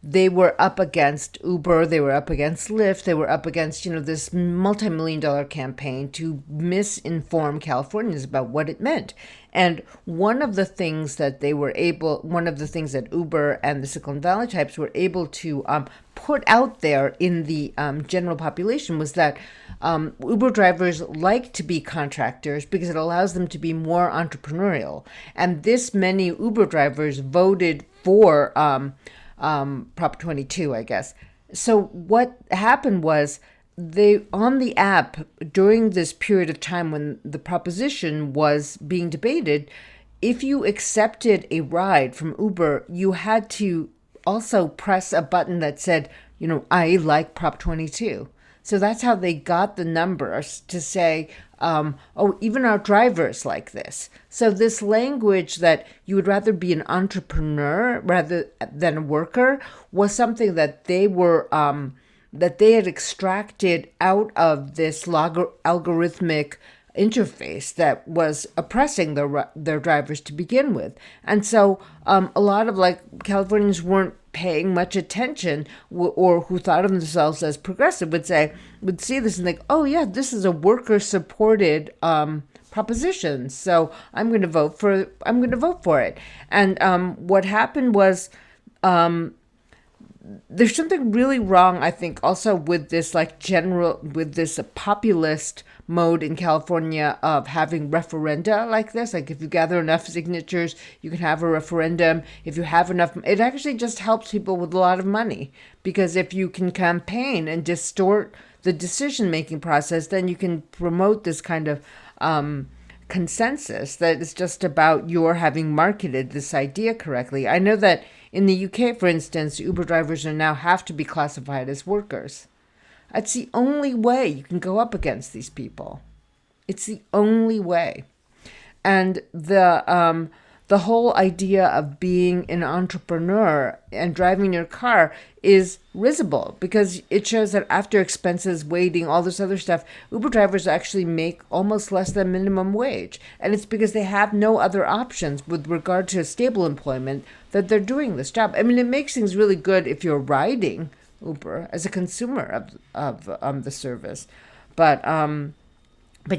they were up against Uber, they were up against Lyft, they were up against, this multi-million-dollar campaign to misinform Californians about what it meant. And one of the things that Uber and the Silicon Valley types were able to put out there in the general population was that Uber drivers like to be contractors because it allows them to be more entrepreneurial. And this many Uber drivers voted for Prop 22, I guess. So what happened was on the app during this period of time when the proposition was being debated, if you accepted a ride from Uber, you had to also press a button that said, I like Prop 22. So that's how they got the numbers to say, even our drivers like this. So this language that you would rather be an entrepreneur rather than a worker was something that they were that they had extracted out of this algorithmic interface that was oppressing their drivers to begin with. And so a lot of Californians weren't paying much attention, or who thought of themselves as progressive would see this and think, oh yeah, this is a worker supported proposition, so I'm going to vote for it. And what happened was there's something really wrong, I think, also with this with this populist mode in California of having referenda like this. Like, if you gather enough signatures, you can have a referendum. If you have enough, it actually just helps people with a lot of money, because if you can campaign and distort the decision-making process, then you can promote this kind of consensus that is just about your having marketed this idea correctly. I know that In the UK, for instance, Uber drivers are now have to be classified as workers. That's the only way you can go up against these people. It's the only way. And the whole idea of being an entrepreneur and driving your car is risible because it shows that after expenses, waiting, all this other stuff, Uber drivers actually make almost less than minimum wage. And it's because they have no other options with regard to stable employment that they're doing this job. I mean, it makes things really good if you're riding Uber as a consumer of the service. But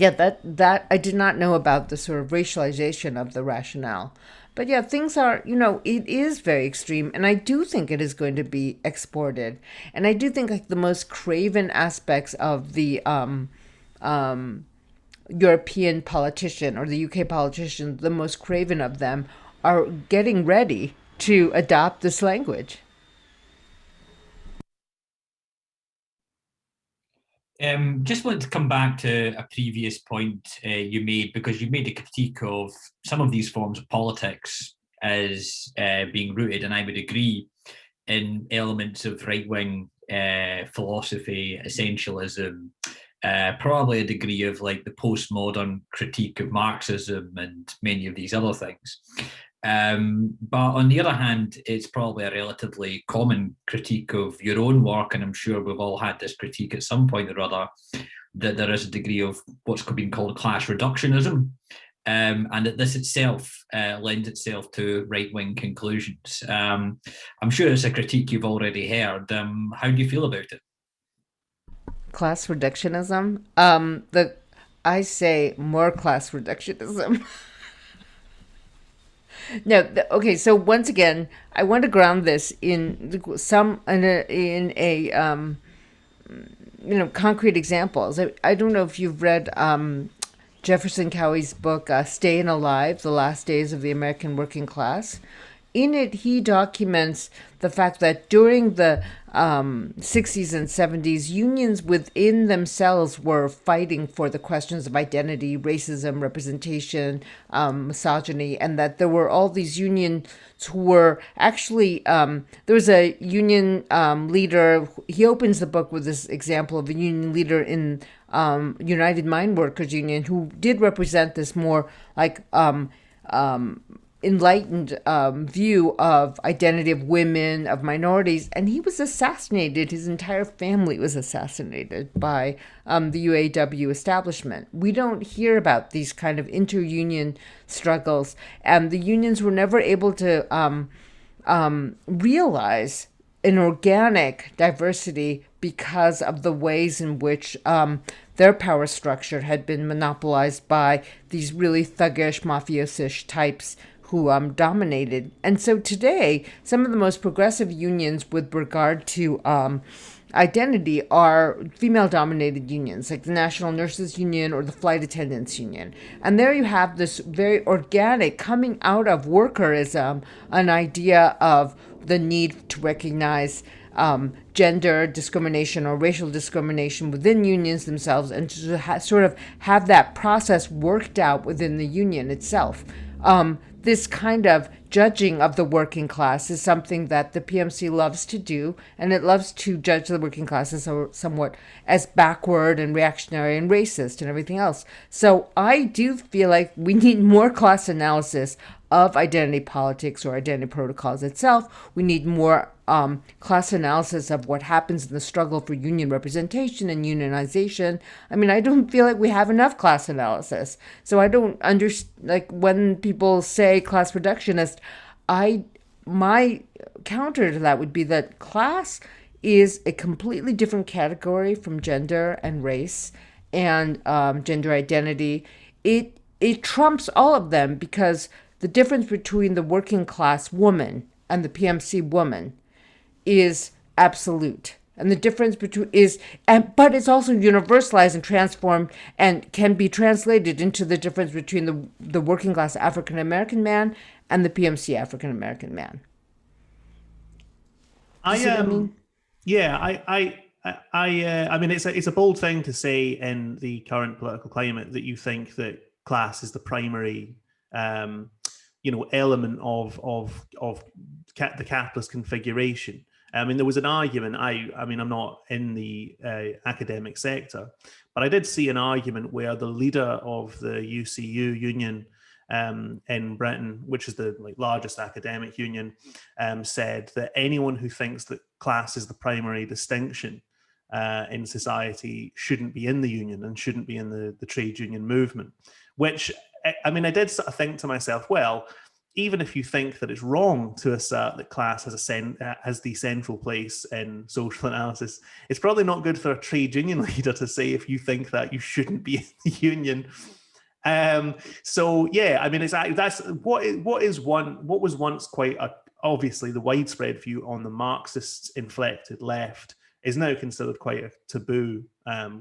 yeah, that I did not know about the sort of racialization of the rationale. But yeah, things are, it is very extreme. And I do think it is going to be exported. And I do think like the most craven aspects of the European politician or the UK politician, the most craven of them, are getting ready to adopt this language. Just wanted to come back to a previous point you made, because you made a critique of some of these forms of politics as being rooted, and I would agree, in elements of right-wing philosophy, essentialism, probably a degree of like the postmodern critique of Marxism and many of these other things. But on the other hand, it's probably a relatively common critique of your own work, and I'm sure we've all had this critique at some point or other, that there is a degree of what's been called class reductionism, and that this itself lends itself to right-wing conclusions. I'm sure it's a critique you've already heard. How do you feel about it? Class reductionism? I say more class reductionism. No, okay. So once again, I want to ground this in concrete examples. I don't know if you've read Jefferson Cowie's book, "Staying Alive: The Last Days of the American Working Class." In it, he documents the fact that during the 60s and 70s, unions within themselves were fighting for the questions of identity, racism, representation, misogyny, and that there were all these unions who were actually, there was a union leader. He opens the book with this example of a union leader in United Mine Workers Union who did represent this more like enlightened view of identity of women, of minorities, and he was assassinated. His entire family was assassinated by the UAW establishment. We don't hear about these kind of inter-union struggles, and the unions were never able to realize an organic diversity because of the ways in which their power structure had been monopolized by these really thuggish, mafiosish types who dominated. And so today, some of the most progressive unions with regard to identity are female-dominated unions, like the National Nurses Union or the Flight Attendants Union. And there you have this very organic coming out of workerism, an idea of the need to recognize gender discrimination or racial discrimination within unions themselves, and to sort of have that process worked out within the union itself. This kind of judging of the working class is something that the PMC loves to do, and it loves to judge the working class as somewhat as backward and reactionary and racist and everything else. So I do feel like we need more class analysis of identity politics or identity protocols itself. We need more class analysis of what happens in the struggle for union representation and unionization. I mean, I don't feel like we have enough class analysis. So I don't understand, like when people say class reductionist, my counter to that would be that class is a completely different category from gender and race and gender identity. It trumps all of them because the difference between the working class woman and the PMC woman is absolute. And the difference between but it's also universalized and transformed and can be translated into the difference between the working class African American man and the PMC African American man. I mean? Yeah, I mean, it's a bold thing to say in the current political climate that you think that class is the primary element of the capitalist configuration. I mean, there was an argument. I mean, I'm not in the academic sector, but I did see an argument where the leader of the UCU union in Britain, which is the largest academic union, said that anyone who thinks that class is the primary distinction in society shouldn't be in the union and shouldn't be in the trade union movement. Which, I mean, I did sort of think to myself, well, even if you think that it's wrong to assert that class has the central place in social analysis, it's probably not good for a trade union leader to say if you think that you shouldn't be in the union. So yeah, I mean, that's what was once quite obviously the widespread view on the Marxist inflected left is now considered quite a taboo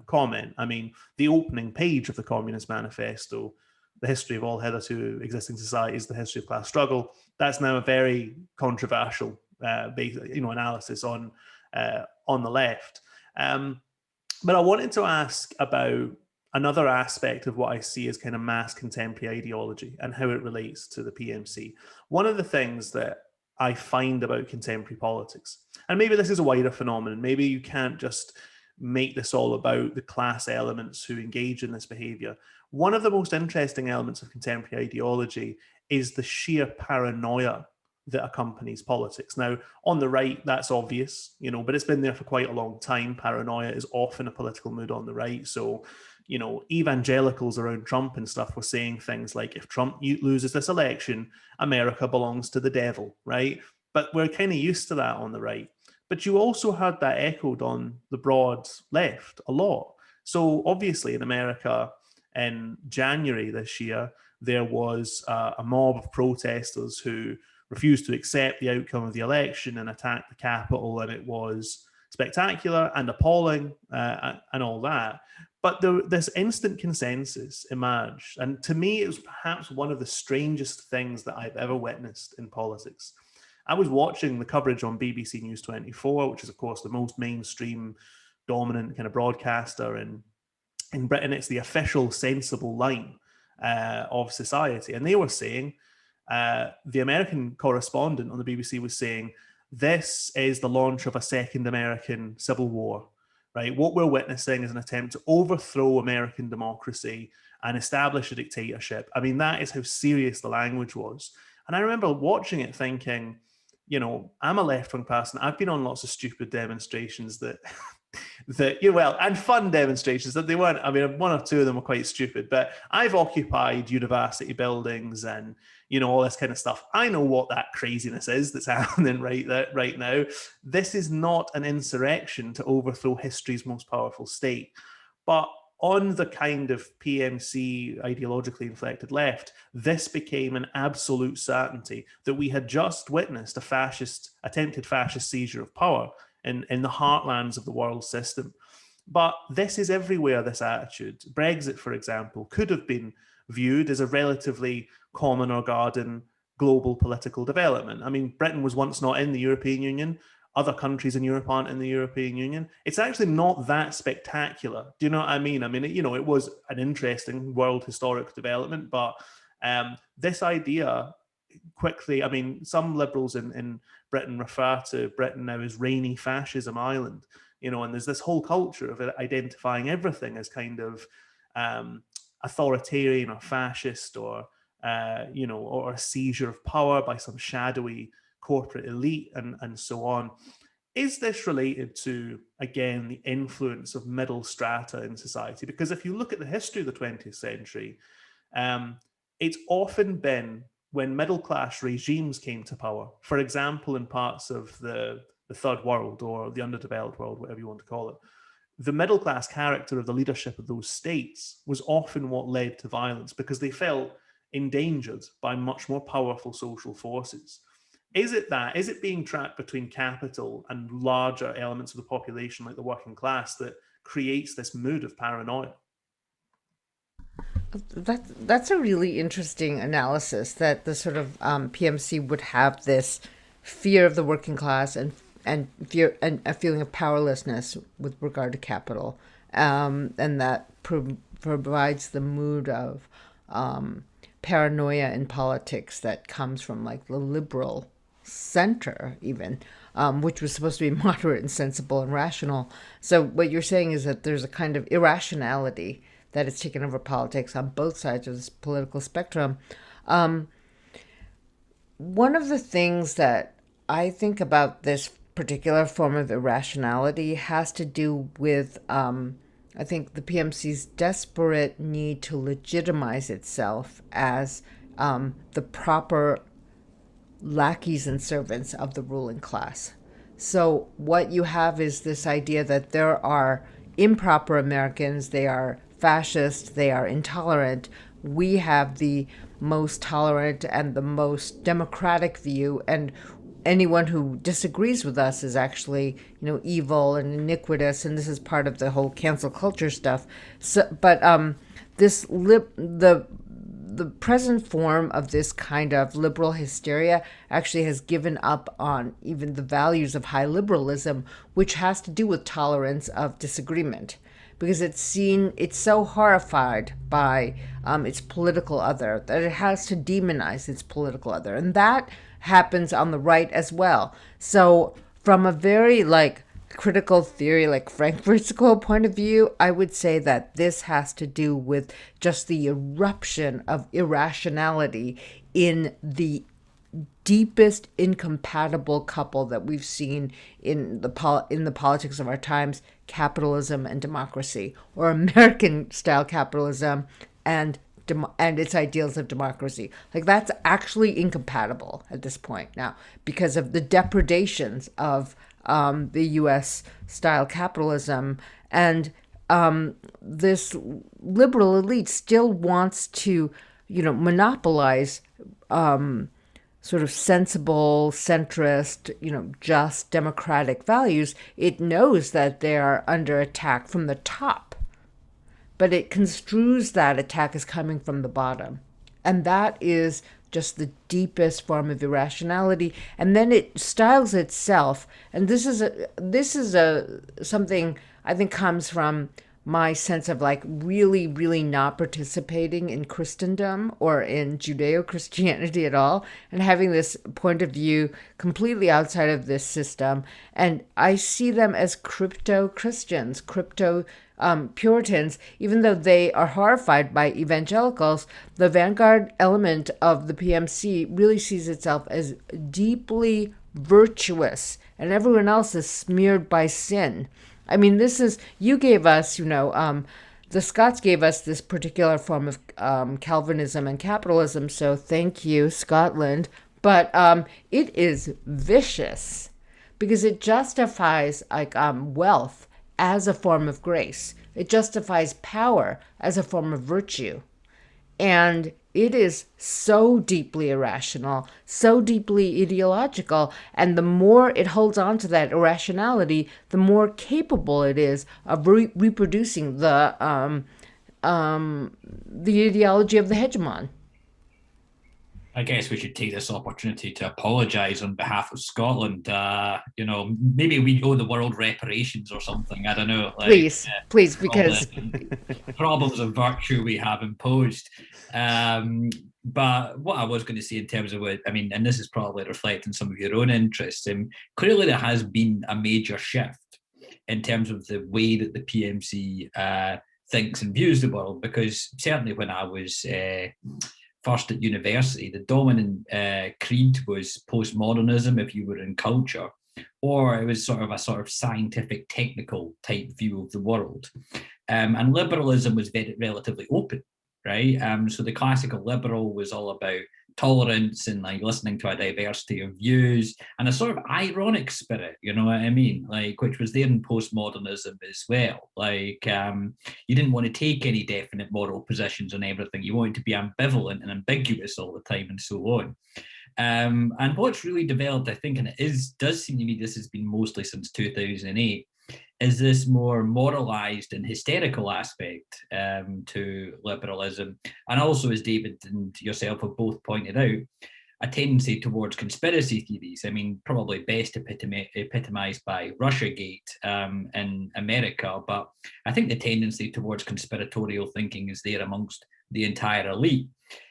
comment. I mean, the opening page of the Communist Manifesto, the history of all hitherto existing societies, the history of class struggle, that's now a very controversial analysis on the left. But I wanted to ask about another aspect of what I see as kind of mass contemporary ideology and how it relates to the PMC. One of the things that I find about contemporary politics, and maybe this is a wider phenomenon, maybe you can't just make this all about the class elements who engage in this behavior. One of the most interesting elements of contemporary ideology is the sheer paranoia that accompanies politics. Now, on the right, that's obvious, but it's been there for quite a long time. Paranoia is often a political mood on the right. So, evangelicals around Trump and stuff were saying things like, if Trump loses this election, America belongs to the devil, right? But we're kind of used to that on the right. But you also heard that echoed on the broad left a lot. So obviously in America, in January this year, there was a mob of protesters who refused to accept the outcome of the election and attacked the Capitol, and it was spectacular and appalling and all that. But this instant consensus emerged, and to me, it was perhaps one of the strangest things that I've ever witnessed in politics. I was watching the coverage on BBC News 24, which is, of course, the most mainstream, dominant kind of broadcaster in Britain. It's the official sensible line of society. And they were saying, the American correspondent on the BBC was saying, this is the launch of a second American Civil War, right? What we're witnessing is an attempt to overthrow American democracy and establish a dictatorship. I mean, that is how serious the language was. And I remember watching it thinking, I'm a left-wing person. I've been on lots of stupid demonstrations that and fun demonstrations that they weren't. I mean, one or two of them were quite stupid, but I've occupied university buildings and, all this kind of stuff. I know what that craziness is that's happening right now. This is not an insurrection to overthrow history's most powerful state. But on the kind of PMC ideologically inflected left, this became an absolute certainty that we had just witnessed attempted fascist seizure of power in the heartlands of the world system. But this is everywhere, this attitude. Brexit, for example, could have been viewed as a relatively common or garden global political development. I mean, Britain was once not in the European Union. Other countries in Europe aren't in the European Union. It's actually not that spectacular. Do you know what I mean? I mean, it was an interesting world historic development, but this idea quickly, I mean, some liberals in Britain refer to Britain now as rainy fascism island, and there's this whole culture of identifying everything as kind of authoritarian or fascist or a seizure of power by some shadowy corporate elite and so on. Is this related to, again, the influence of middle strata in society? Because if you look at the history of the 20th century, it's often been when middle-class regimes came to power, for example, in parts of the third world or the underdeveloped world, whatever you want to call it, the middle-class character of the leadership of those states was often what led to violence because they felt endangered by much more powerful social forces. Is it being trapped between capital and larger elements of the population like the working class that creates this mood of paranoia? That's a really interesting analysis, that the sort of PMC would have this fear of the working class and fear and a feeling of powerlessness with regard to capital, and that provides the mood of paranoia in politics that comes from like the liberal center, even, which was supposed to be moderate and sensible and rational. So what you're saying is that there's a kind of irrationality that has taken over politics on both sides of this political spectrum. One of the things that I think about this particular form of irrationality has to do with, I think, the PMC's desperate need to legitimize itself as the proper lackeys and servants of the ruling class. So what you have is this idea that there are improper Americans, they are fascist, they are intolerant. We have the most tolerant and the most democratic view, and anyone who disagrees with us is actually, evil and iniquitous, and this is part of the whole cancel culture stuff. So, but the present form of this kind of liberal hysteria actually has given up on even the values of high liberalism, which has to do with tolerance of disagreement, because it's so horrified by its political other that it has to demonize its political other. And that happens on the right as well. So from a very critical theory, like Frankfurt School point of view, I would say that this has to do with just the eruption of irrationality in the deepest incompatible couple that we've seen in the politics of our times: capitalism and democracy, or American style capitalism and its ideals of democracy. That's actually incompatible at this point now, because of the depredations of the U.S. style capitalism. And this liberal elite still wants to, monopolize sort of sensible, centrist, just democratic values. It knows that they are under attack from the top, but it construes that attack as coming from the bottom. And that is just the deepest form of irrationality. And then it styles itself, and this is something I think comes from my sense of really, really not participating in Christendom or in Judeo-Christianity at all, and having this point of view completely outside of this system. And I see them as crypto-Christians, Puritans, even though they are horrified by evangelicals. The vanguard element of the PMC really sees itself as deeply virtuous, and everyone else is smeared by sin. I mean, you gave us, the Scots gave us this particular form of Calvinism and capitalism, so thank you, Scotland. But it is vicious because it justifies wealth as a form of grace. It justifies power as a form of virtue. And it is so deeply irrational, so deeply ideological, and the more it holds on to that irrationality, the more capable it is of reproducing the ideology of the hegemon. I guess we should take this opportunity to apologise on behalf of Scotland. Maybe we owe the world reparations or something. I don't know. Please, because problems of virtue we have imposed. But what I was going to say in terms of it, and this is probably reflecting some of your own interests, clearly there has been a major shift in terms of the way that the PMC thinks and views the world, because certainly when I was first at university, the dominant creed was postmodernism if you were in culture, or it was sort of scientific, technical type view of the world. And liberalism was relatively open, right? So the classical liberal was all about tolerance and listening to a diversity of views and a sort of ironic spirit, you know what I mean? Which was there in postmodernism as well. You didn't want to take any definite moral positions on everything. You wanted to be ambivalent and ambiguous all the time and so on. And what's really developed, I think, and does seem to me this has been mostly since 2008, is this more moralized and hysterical aspect to liberalism. And also, as David and yourself have both pointed out, a tendency towards conspiracy theories. Probably best epitomized by Russiagate in America. But I think the tendency towards conspiratorial thinking is there amongst the entire elite.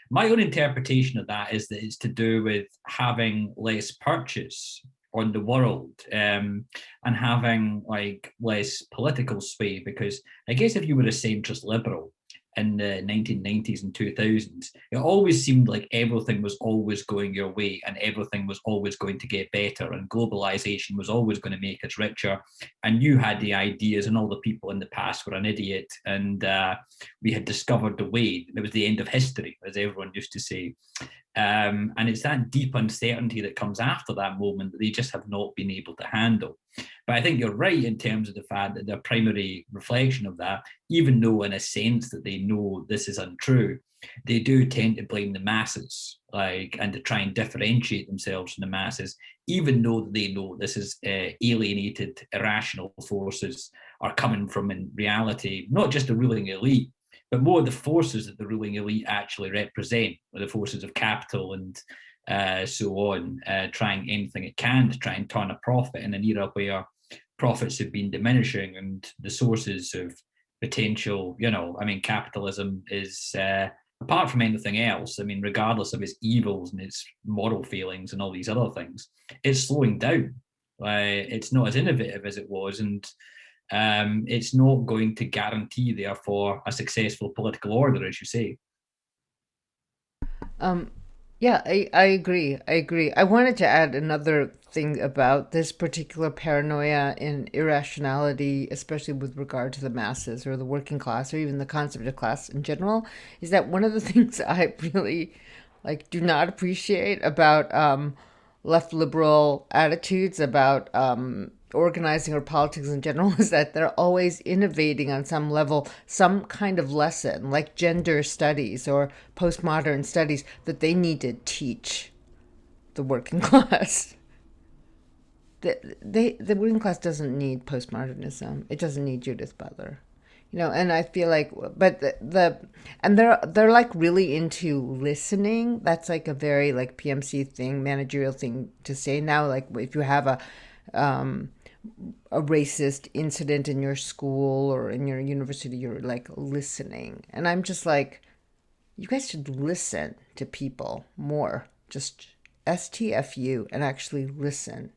My own interpretation of that is that it's to do with having less purchase on the world, and having like less political sway. Because I guess if you were a centrist liberal in the 1990s and 2000s, it always seemed like everything was always going your way and everything was always going to get better and globalization was always going to make us richer. And you had the ideas and all the people in the past were an idiot, and we had discovered the way. It was the end of history, as everyone used to say. And it's that deep uncertainty that comes after that moment that they just have not been able to handle. But I think you're right in terms of the fact that their primary reflection of that, even though in a sense that they know this is untrue, they do tend to blame the masses, like, and to try and differentiate themselves from the masses, even though they know this is alienated, irrational forces are coming from, in reality, not just the ruling elite, but more the forces that the ruling elite actually represent, the forces of capital and so on, trying anything it can to try and turn a profit in an era where profits have been diminishing and the sources of potential, capitalism is, apart from anything else, regardless of its evils and its moral failings and all these other things, it's slowing down. It's not as innovative as it was, and it's not going to guarantee, therefore, a successful political order, as you say. Yeah, I agree. I agree. I wanted to add another thing about this particular paranoia and irrationality, especially with regard to the masses or the working class or even the concept of class in general, is that one of the things I really do not appreciate about left liberal attitudes about organizing or politics in general is that they're always innovating on some level, some kind of lesson like gender studies or postmodern studies that they need to teach the working class. The working class doesn't need postmodernism. It doesn't need Judith Butler. And I feel like, but and they're like really into listening. That's like a very like PMC thing, managerial thing to say now. Like if you have a racist incident in your school or in your university, you're like listening. And I'm just like, you guys should listen to people more. Just STFU and actually listen.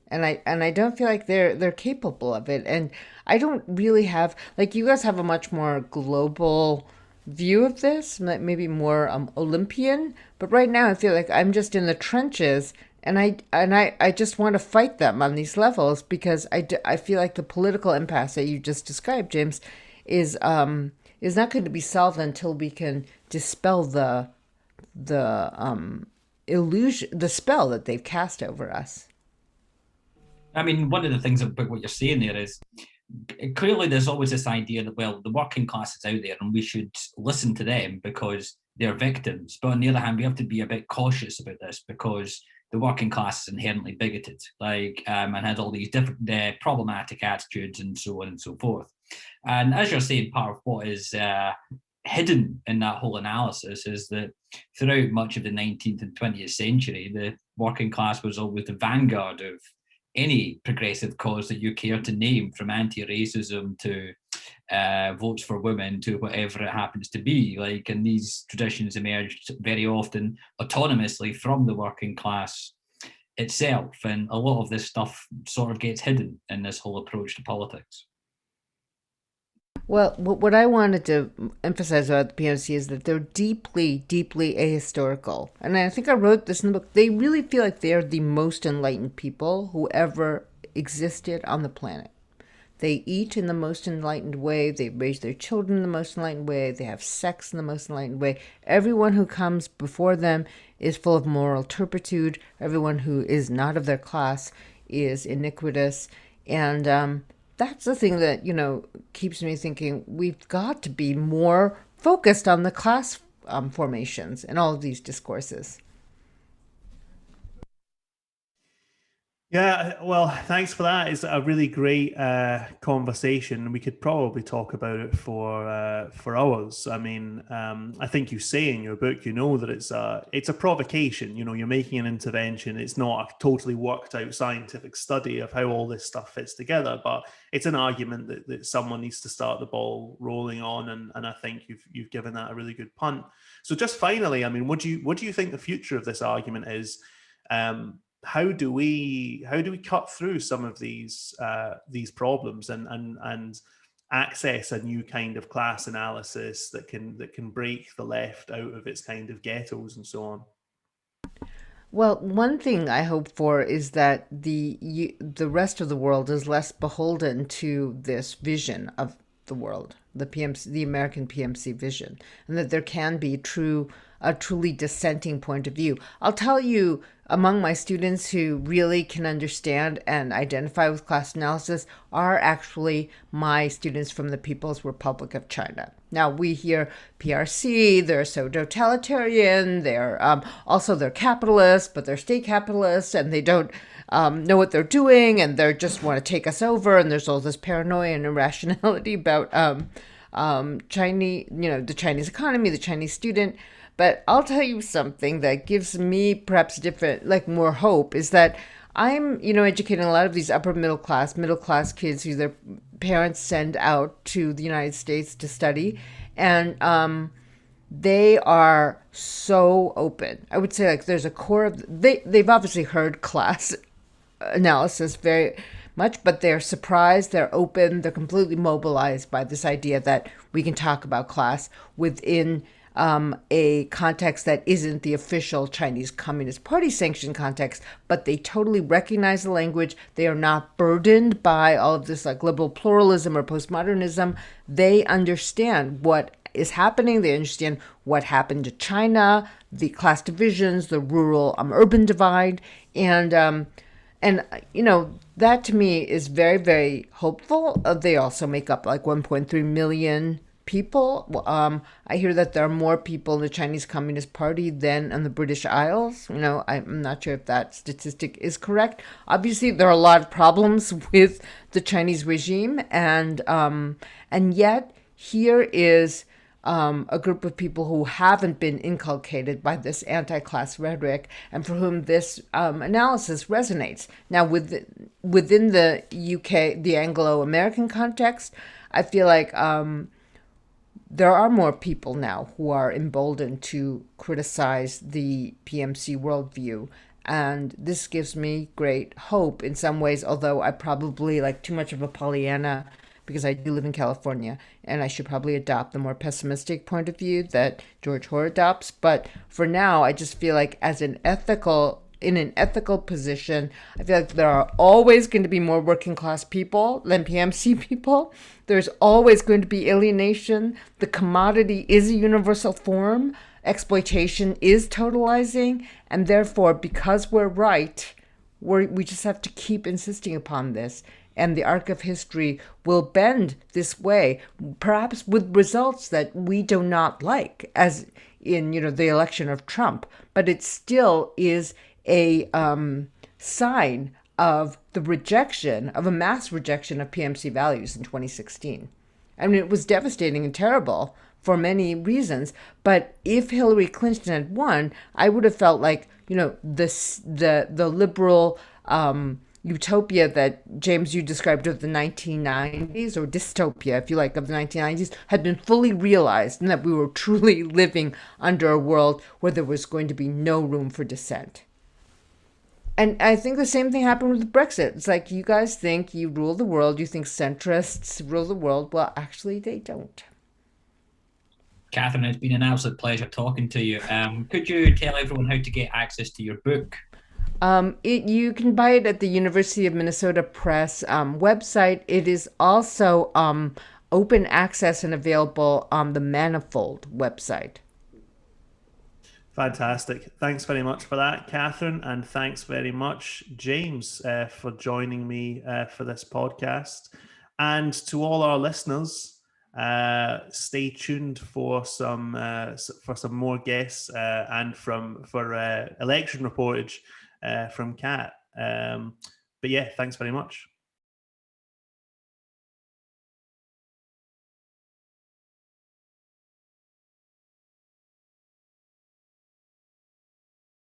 And I don't feel like they're capable of it. And I don't really have, like, you guys have a much more global view of this, maybe more Olympian. But right now I feel like I'm just in the trenches, and I just want to fight them on these levels because I feel like the political impasse that you just described, James, is not going to be solved until we can dispel the illusion, the spell that they've cast over us. One of the things about what you're saying there is clearly there's always this idea that, well, the working class is out there and we should listen to them because they're victims. But on the other hand, we have to be a bit cautious about this because the working class is inherently bigoted, and has all these different problematic attitudes and so on and so forth. And as you're saying, part of what is hidden in that whole analysis is that throughout much of the 19th and 20th century, the working class was always the vanguard of any progressive cause that you care to name, from anti-racism to votes for women to whatever it happens to be. And these traditions emerged very often autonomously from the working class itself. And a lot of this stuff sort of gets hidden in this whole approach to politics. Well, what I wanted to emphasize about the PMC is that they're deeply, deeply ahistorical. And I think I wrote this in the book. They really feel like they're the most enlightened people who ever existed on the planet. They eat in the most enlightened way. They raise their children in the most enlightened way. They have sex in the most enlightened way. Everyone who comes before them is full of moral turpitude. Everyone who is not of their class is iniquitous. And that's the thing that, keeps me thinking we've got to be more focused on the class formations and all of these discourses. Yeah, well, thanks for that. It's a really great conversation. We could probably talk about it for hours. I mean, I think you say in your book, that it's a provocation. You're making an intervention. It's not a totally worked out scientific study of how all this stuff fits together, but it's an argument that someone needs to start the ball rolling on, and I think you've given that a really good punt. So just finally, I mean, what do you think the future of this argument is? How do we cut through some of these problems and access a new kind of class analysis that can break the left out of its kind of ghettos and so on? Well, one thing I hope for is that the rest of the world is less beholden to this vision of the world, the PMC, the American PMC vision, and that there can be a truly dissenting point of view. I'll tell you, among my students who really can understand and identify with class analysis are actually my students from the People's Republic of China. Now, we hear PRC, they're so totalitarian, they're capitalists, but they're state capitalists, and they don't know what they're doing, and they just want to take us over, and there's all this paranoia and irrationality about Chinese, the Chinese economy, the Chinese student. But I'll tell you something that gives me perhaps different, like more hope, is that I'm, educating a lot of these middle class kids who their parents send out to the United States to study. And they are so open. I would say like there's a core of, they've obviously heard class analysis very much, but they're surprised, they're open, they're completely mobilized by this idea that we can talk about class within a context that isn't the official Chinese Communist Party sanctioned context, but they totally recognize the language. They are not burdened by all of this like liberal pluralism or postmodernism. They understand what is happening. They understand what happened to China, the class divisions, the rural urban divide, and that to me is very, very hopeful. They also make up like 1.3 million people. I hear that there are more people in the Chinese Communist Party than in the British Isles. I'm not sure if that statistic is correct. Obviously, there are a lot of problems with the Chinese regime, and yet here is a group of people who haven't been inculcated by this anti-class rhetoric and for whom this analysis resonates. Now, within the UK, the Anglo-American context, I feel like there are more people now who are emboldened to criticize the PMC worldview. And this gives me great hope in some ways, although I probably like too much of a Pollyanna because I do live in California and I should probably adopt the more pessimistic point of view that George Hoare adopts. But for now, I just feel like in an ethical position, I feel like there are always going to be more working class people than PMC people. There's always going to be alienation. The commodity is a universal form. Exploitation is totalizing. And therefore, because we're right, we just have to keep insisting upon this. And the arc of history will bend this way, perhaps with results that we do not like, as in, the election of Trump. But it still is a sign of the rejection, of a mass rejection of PMC values in 2016. I mean, it was devastating and terrible for many reasons. But if Hillary Clinton had won, I would have felt like, the liberal utopia that James, you described of the 1990s, or dystopia, if you like, of the 1990s, had been fully realized, and that we were truly living under a world where there was going to be no room for dissent. And I think the same thing happened with Brexit. It's like, you guys think you rule the world, you think centrists rule the world. Well, actually, they don't. Catherine, it's been an absolute pleasure talking to you. Could you tell everyone how to get access to your book? You can buy it at the University of Minnesota Press website. It is also open access and available on the Manifold website. Fantastic. Thanks very much for that, Catherine. And thanks very much, James, for joining me for this podcast. And to all our listeners, stay tuned for some more guests and for election reportage from Kat. yeah, thanks very much.